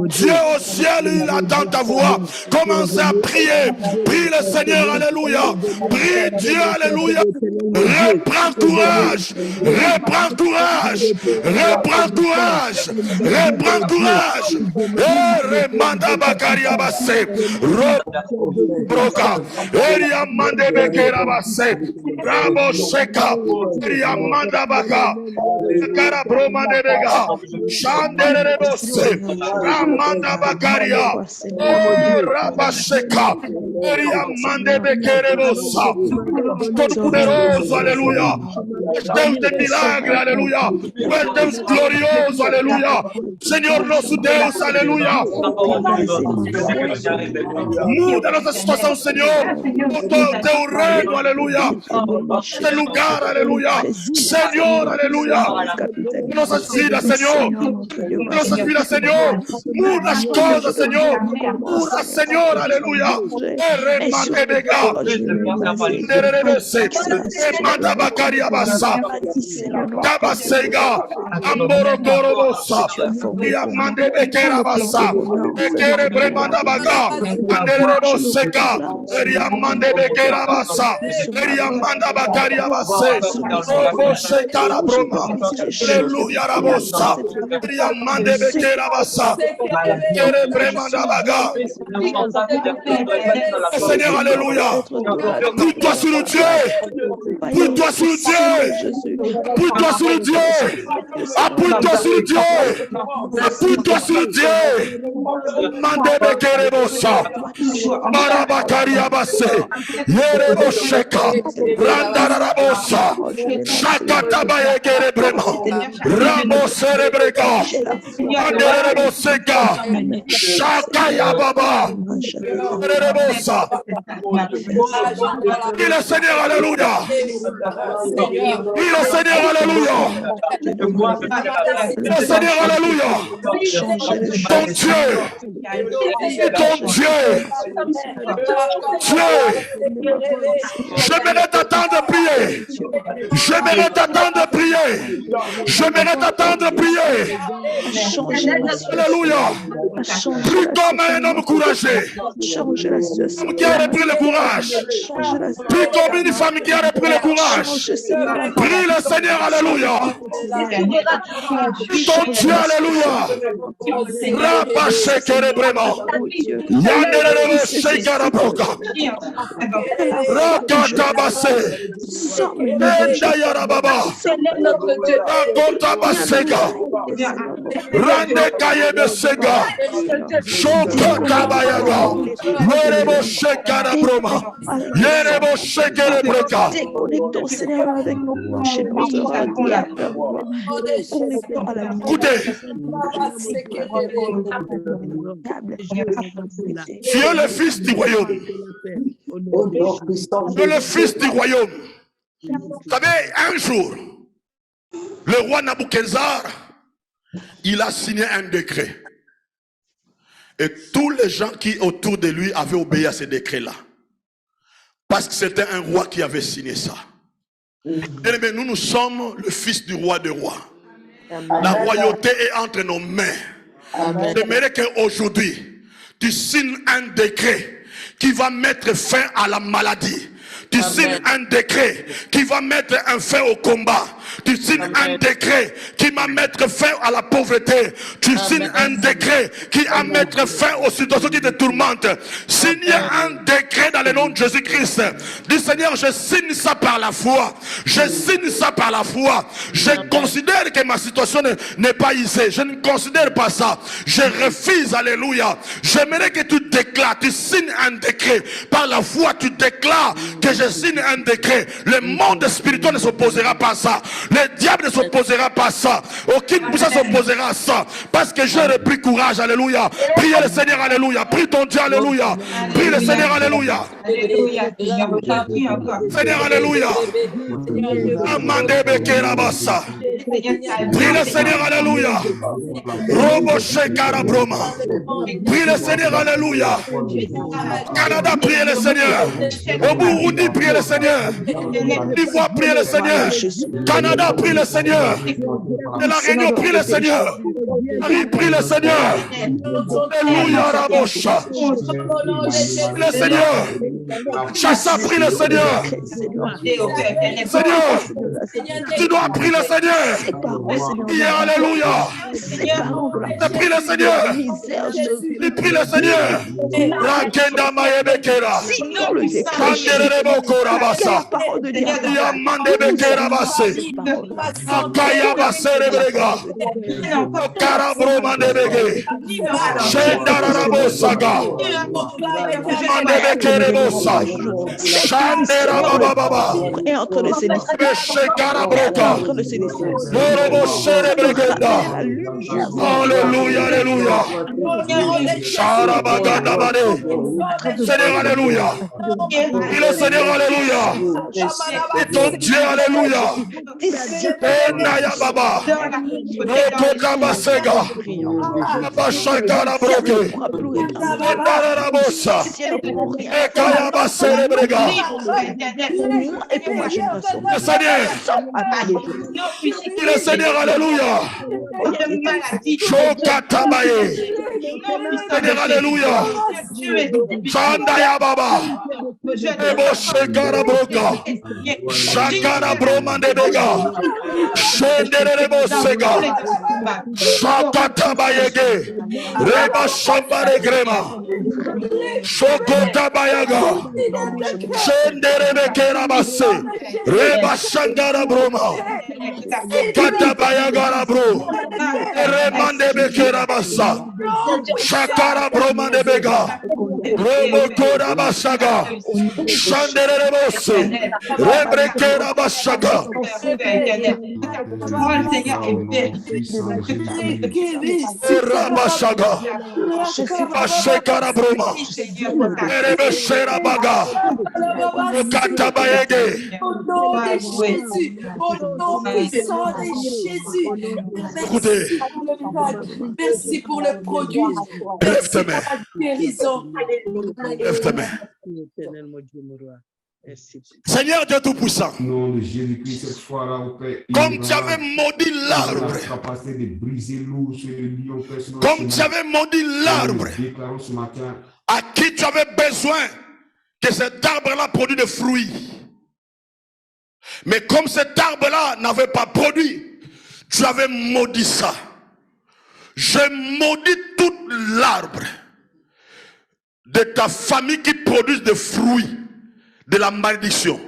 Dieu au ciel, il attend ta voix. Commence à prier. Prie le Seigneur. Alléluia. Prie Dieu. Alléluia. Reprends courage. Reprends courage. Reprends courage. Reprends courage. Remanda Bakaria Basse. Broka. Eria Mande Bekera Basse. Rabo Sheka. Eria Manda Baka. Kara Broma de Bega. Shandere Bosse. Ramanda Bakaria. Rabasheka. Eria Mande Bekere Bossa. Poderoso, alléluia. Deus de milagre, aleluia. Deus glorioso, aleluia. Senhor nosso Deus, aleluia. Muda nossa situação, Senhor. O teu reino, aleluia. Este lugar, aleluia. Senhor, aleluia. Nossas vidas, Senhor. Nossas vidas, Senhor. Muda as coisas, Senhor. Muda, Senhor, aleluia. Manda Bakaria Bassa. Tabasega. Amboro Gorobosa. Mande Bekera Bassa. Bekere Bremanda Baga. Anderebo Seka. Eria Mande Bekera Bassa. Eria Manda Bakaria Basse. Robo Seka la Broma. Alléluia Rabosa. Eria Mande Bekera Bassa. Bekere Bremanda Baga. Seigneur, alléluia. Pousse-toi sur le Dieu. Pousse-toi sur le Dieu. Pousse-toi sur le Dieu. Appuie-toi sur le Dieu. Appuie-toi sur le Dieu. Mandebe Kerebosa. Marabakari Abase. Yerebo Sheka. Randarabosa. Shakatabaye Kerebrema. Ramo Cerebrega. Anderebo Seka. Shakaya Baba. Rebosa. Il est Seigneur, alléluia. Il est Seigneur, alléluia. Il est Seigneur, alléluia. Ton Dieu. Ton Dieu. Dieu. J'aimerais t'attendre de prier. J'aimerais t'attendre de prier. J'aimerais t'attendre de prier. Alléluia. Plus comme un homme courageux. Qui a repris le courage. Plus comme une femme qui a repris le courage. Prie le Seigneur, alléluia. Ton Dieu, alléluia. Rapache Kerebrema. Yanderebo Shekaraboka. Rakatabase. Endayarababa. Rakotabasega. Rande Kayebe Sega. Shokotabayaga. Yerebo Shekarabroma. Yerebo Shekerebreka. Déconnectons, Seigneur, avec nos planches et nos radiateurs. Écoutez, tu es le fils du royaume. Tu es le fils du royaume. Vous savez, un jour, le roi Nabuchodonosor, il a signé un décret. Et tous les gens qui autour de lui avaient obéi à ce décret-là. Parce que c'était un roi qui avait signé ça. Mais nous sommes le fils du roi des rois. La royauté est entre nos mains. J'aimerais qu'aujourd'hui, tu signes un décret qui va mettre fin à la maladie. Tu signes un décret qui va mettre un fin au combat. Tu signes un décret qui va mettre fin à la pauvreté. Tu signes un décret qui va mettre fin aux situations qui te tourmentent. Signe un décret dans le nom de Jésus-Christ. Dis Seigneur, je signe ça par la foi. Je signe ça par la foi. Je considère que ma situation n'est pas aisée. Je ne considère pas ça. Je refuse, alléluia. J'aimerais que tu déclares, tu signes un décret. Par la foi, tu déclares que je signe un décret. Le monde spirituel ne s'opposera pas à ça. Le diable ne s'opposera pas à ça. Aucune puissance s'opposera à ça. Parce que j'ai repris courage, alléluia. Prie le Seigneur, alléluia. Prie ton Dieu, alléluia. Prie le Seigneur, alléluia. Seigneur, alléluia. Amande bekera bassa. Prie le Seigneur, alléluia. Robo shekara broma. Prie le Seigneur, alléluia. Canada, priez le Seigneur. Au Burundi, priez le Seigneur. L'Ivoire, priez le Seigneur. Canada, prie le Seigneur. Et la Réunion, prie le Seigneur. Paris, prie le Seigneur. Alléluia, Rabosha. Le Seigneur. Chassa, prie le Seigneur. Seigneur, tu dois prier le Seigneur. Hier, alléluia. Prie le Seigneur. Prie le Seigneur. Rakenda Mayebekera. Kandere Bokora Bassa. Yamande Bekera Basse. Akaya Basse Brega. Karabro Mandebege. Shendara Bosaga. Mandebekere Bosa. Shandera Baba. Alléluia, alléluia. Seigneur, alléluia. Il est Seigneur, alléluia. Et ton Dieu, alléluia. Naya Baba. Rokoka Basega. Abashakara Broke. Ndarabosa. Ekaya Basere Brega. Le Seigneur. Il est Seigneur, alléluia. Chokatabaye. Seigneur, alléluia. Chandaya Baba. Ebo Shekara Broka. Shakara Bromandebega. Shendere Bosega. Shakatabayege. Reba Shambare Grema. Shokotabayaga. Shendere Bekera Basse. Reba Shangara Broma. Katabayagara Bro. Remande Bekera Bassa. Shakara Bromande Bega. Robokora Bassaga. Shandere Bosse. Rebrekera Bassaga. Rabashaga. Bashekara Broma. Erebeshera Baga. Katabayege. Au nom de Jésus, au nom puissant de Jésus. Merci pour le produit. Lève tes mains. Guérison. Lève tes mains. Seigneur Dieu Tout-Puissant, comme tu avais maudit l'arbre, comme tu avais maudit l'arbre, à qui tu avais besoin que cet arbre-là produise des fruits. Mais comme cet arbre-là n'avait pas produit, tu avais maudit ça. Je maudis tout l'arbre de ta famille qui produit des fruits, de la malédiction,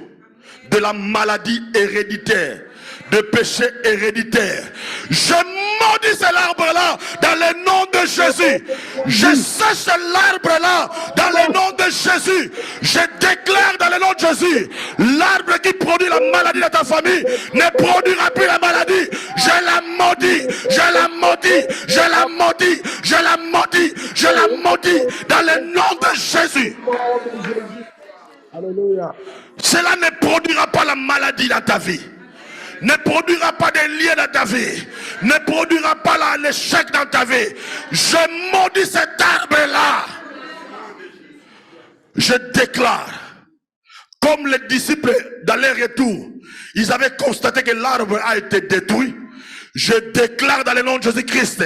de la maladie héréditaire, de péché héréditaire. Je maudis cet arbre-là dans le nom de Jésus. Je sèche l'arbre-là dans le nom de Jésus. Je déclare dans le nom de Jésus, l'arbre qui produit la maladie de ta famille ne produira plus la maladie. Je la maudis, je la maudis, je la maudis, je la maudis, je la maudis dans le nom de Jésus. Alléluia. Cela ne produira pas la maladie dans ta vie. Ne produira pas des liens dans ta vie. Ne produira pas l'échec dans ta vie. Je maudis cet arbre-là. Je déclare, comme les disciples dans leur retour, ils avaient constaté que l'arbre a été détruit. Je déclare dans le nom de Jésus-Christ,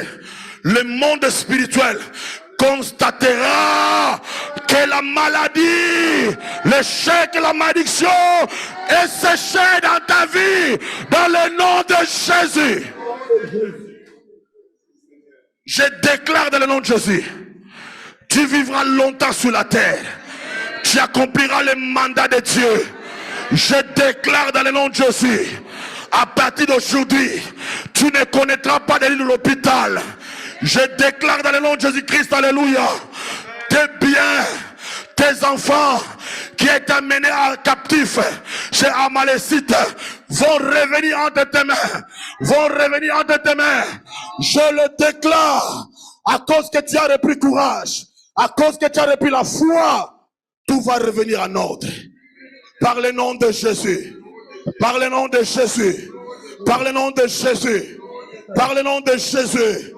le monde spirituel constatera Que la maladie, l'échec, la malédiction est séchée dans ta vie, dans le nom de Jésus. Je déclare dans le nom de Jésus, tu vivras longtemps sur la terre. Tu accompliras le mandat de Dieu. Je déclare dans le nom de Jésus, à partir d'aujourd'hui, tu ne connaîtras pas de lit de l'hôpital. Je déclare dans le nom de Jésus-Christ, alléluia, tes biens, tes enfants qui étaient amenés à captif chez Amalécite vont revenir entre tes mains. Vont revenir entre tes mains. Je le déclare, à cause que tu as repris courage, à cause que tu as repris la foi, tout va revenir en ordre. Par le nom de Jésus. Par le nom de Jésus. Par le nom de Jésus. Par le nom de Jésus.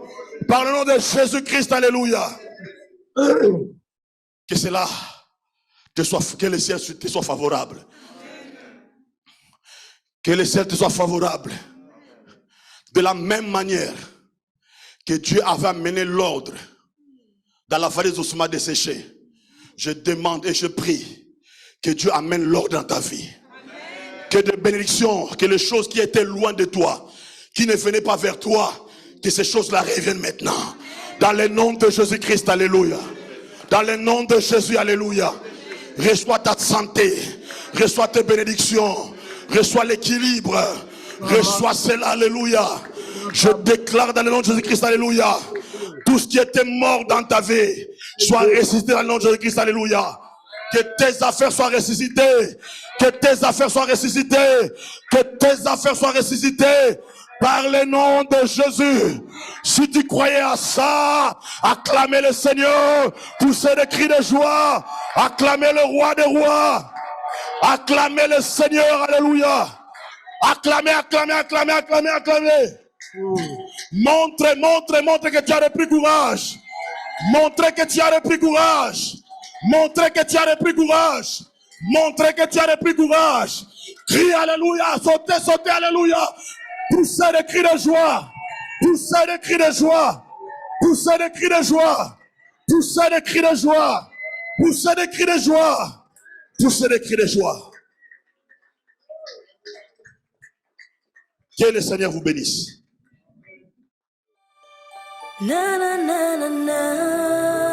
Par le nom de Jésus-Christ, alléluia. Que cela que le ciel te soit favorable. Que le ciel te soit favorable. De la même manière que Dieu avait amené l'ordre dans la vallée d'Ousma desséchée, je demande et je prie que Dieu amène l'ordre dans ta vie. Que de bénédictions, que les choses qui étaient loin de toi, qui ne venaient pas vers toi, que ces choses-là reviennent maintenant. Dans le nom de Jésus-Christ, alléluia. Dans le nom de Jésus, alléluia. Reçois ta santé, reçois tes bénédictions, reçois l'équilibre, reçois cela, alléluia. Je déclare dans le nom de Jésus-Christ, alléluia, tout ce qui était mort dans ta vie soit ressuscité dans le nom de Jésus-Christ, alléluia. Que tes affaires soient ressuscitées, que tes affaires soient ressuscitées, que tes affaires soient ressuscitées par le nom de Jésus. Si tu croyais à ça, acclamez le Seigneur, poussez des cris de joie, acclamez le roi des rois, acclamez le Seigneur, alléluia. Acclamez, acclamez, acclamez, acclamez, acclamez. Montre, montre, montre que tu as repris courage. Montre que tu as repris courage. Montre que tu as repris courage. Montre que tu as repris courage. Crie alléluia, sautez, sautez, alléluia. Poussez des cris de joie. Poussez des cris de joie. Poussez des cris de joie. Poussez des cris de joie. Poussez des cris de joie. Poussez des cris de joie. Que le Seigneur vous bénisse. Na na na na na.